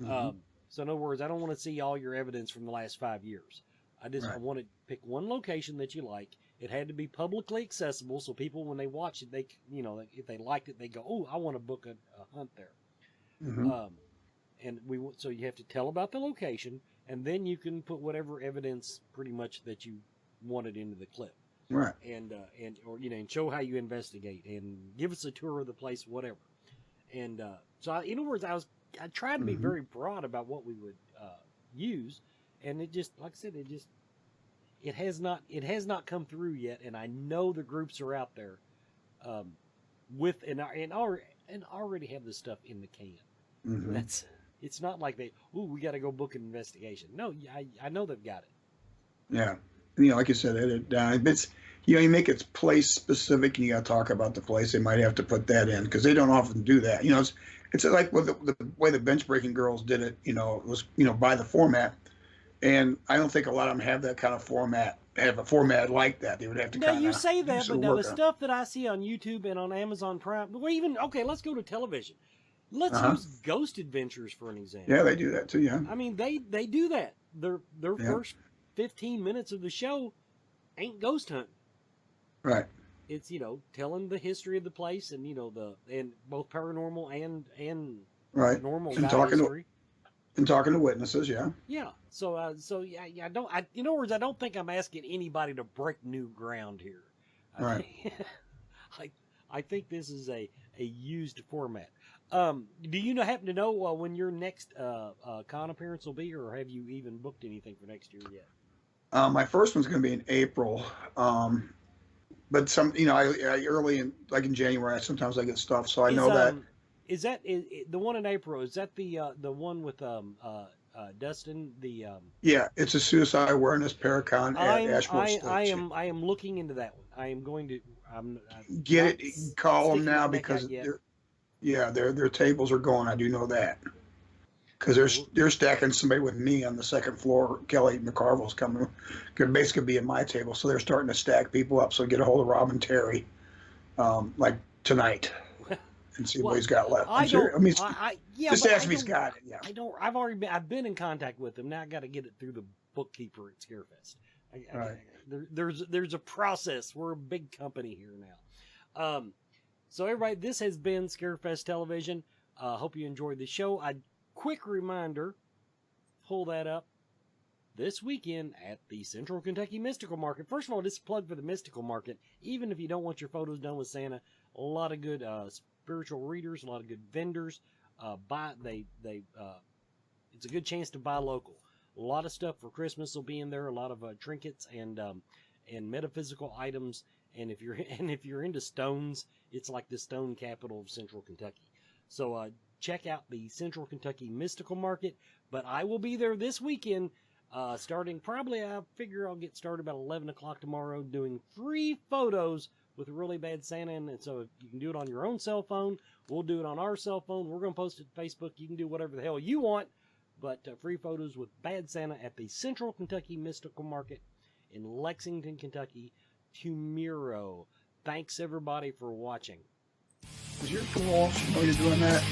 [SPEAKER 3] So in other words, I don't want to see all your evidence from the last 5 years. I want to pick one location that you like. It had to be publicly accessible, so people, when they watch it, they if they liked it, they go, "Oh, I want to book a hunt there." So you have to tell about the location, and then you can put whatever evidence pretty much that you wanted into the clip.
[SPEAKER 4] Right.
[SPEAKER 3] And show how you investigate and give us a tour of the place, whatever. And so in other words, I tried to be very broad about what we would use, and it just, like I said, it has not come through yet. And I know the groups are out there and already have this stuff in the can. It's not like we got to go book an investigation. No, I know they've got it. Yeah.
[SPEAKER 4] Like you said, edit down. It's, you make it place specific, and you got to talk about the place. They might have to put that in because they don't often do that. It's like with the way the bench breaking girls did it. It was by the format, and I don't think a lot of them have that kind of format. Have a format like that. They would have to.
[SPEAKER 3] Now you say that, but now the stuff that I see on YouTube and on Amazon Prime, let's go to television. Let's use Ghost Adventures for an example.
[SPEAKER 4] Yeah, they do that too. Yeah.
[SPEAKER 3] I mean, they do that. Their first 15 minutes of the show ain't ghost hunting.
[SPEAKER 4] Right.
[SPEAKER 3] It's telling the history of the place and and both paranormal and
[SPEAKER 4] right
[SPEAKER 3] normal
[SPEAKER 4] and
[SPEAKER 3] history.
[SPEAKER 4] And talking to witnesses, yeah.
[SPEAKER 3] Yeah. So I don't. In other words, I don't think I'm asking anybody to break new ground here.
[SPEAKER 4] Right.
[SPEAKER 3] I think this is a used format. Do you happen to know when your next con appearance will be, or have you even booked anything for next year yet?
[SPEAKER 4] My first one's going to be in April. But some, I early in January, sometimes I get stuff, so I know that.
[SPEAKER 3] Is that the one in April? Is that the one with Dustin?
[SPEAKER 4] Yeah, it's a suicide awareness paracon at Asheville State.
[SPEAKER 3] I am looking into that one. I am going to
[SPEAKER 4] get it. Call them now because their tables are going. I do know that because they're stacking somebody with me on the second floor. Kelly McCarville's coming, could basically be at my table, so they're starting to stack people up. So get a hold of Rob and Terry, like tonight. And see what he's got left. Just ask me, Scott. Yeah,
[SPEAKER 3] I don't. I've been in contact with him. Now I got to get it through the bookkeeper at Scarefest. There's a process. We're a big company here now. So everybody, this has been Scarefest Television. Hope you enjoyed the show. A quick reminder: pull that up this weekend at the Central Kentucky Mystical Market. First of all, just plug for the Mystical Market. Even if you don't want your photos done with Santa, a lot of good spiritual readers, a lot of good vendors. It's a good chance to buy local. A lot of stuff for Christmas will be in there. A lot of trinkets and metaphysical items. And if you're into stones, it's like the stone capital of Central Kentucky. So check out the Central Kentucky Mystical Market. But I will be there this weekend, starting probably. I figure I'll get started about 11 o'clock tomorrow, doing 3 photos with a really bad Santa. And so if you can do it on your own cell phone, we'll do it on our cell phone. We're going to post it to Facebook. You can do whatever the hell you want, but free photos with bad Santa at the Central Kentucky Mystical Market in Lexington, Kentucky tomorrow. Thanks everybody for watching.
[SPEAKER 4] Is your tool off? Are you doing that?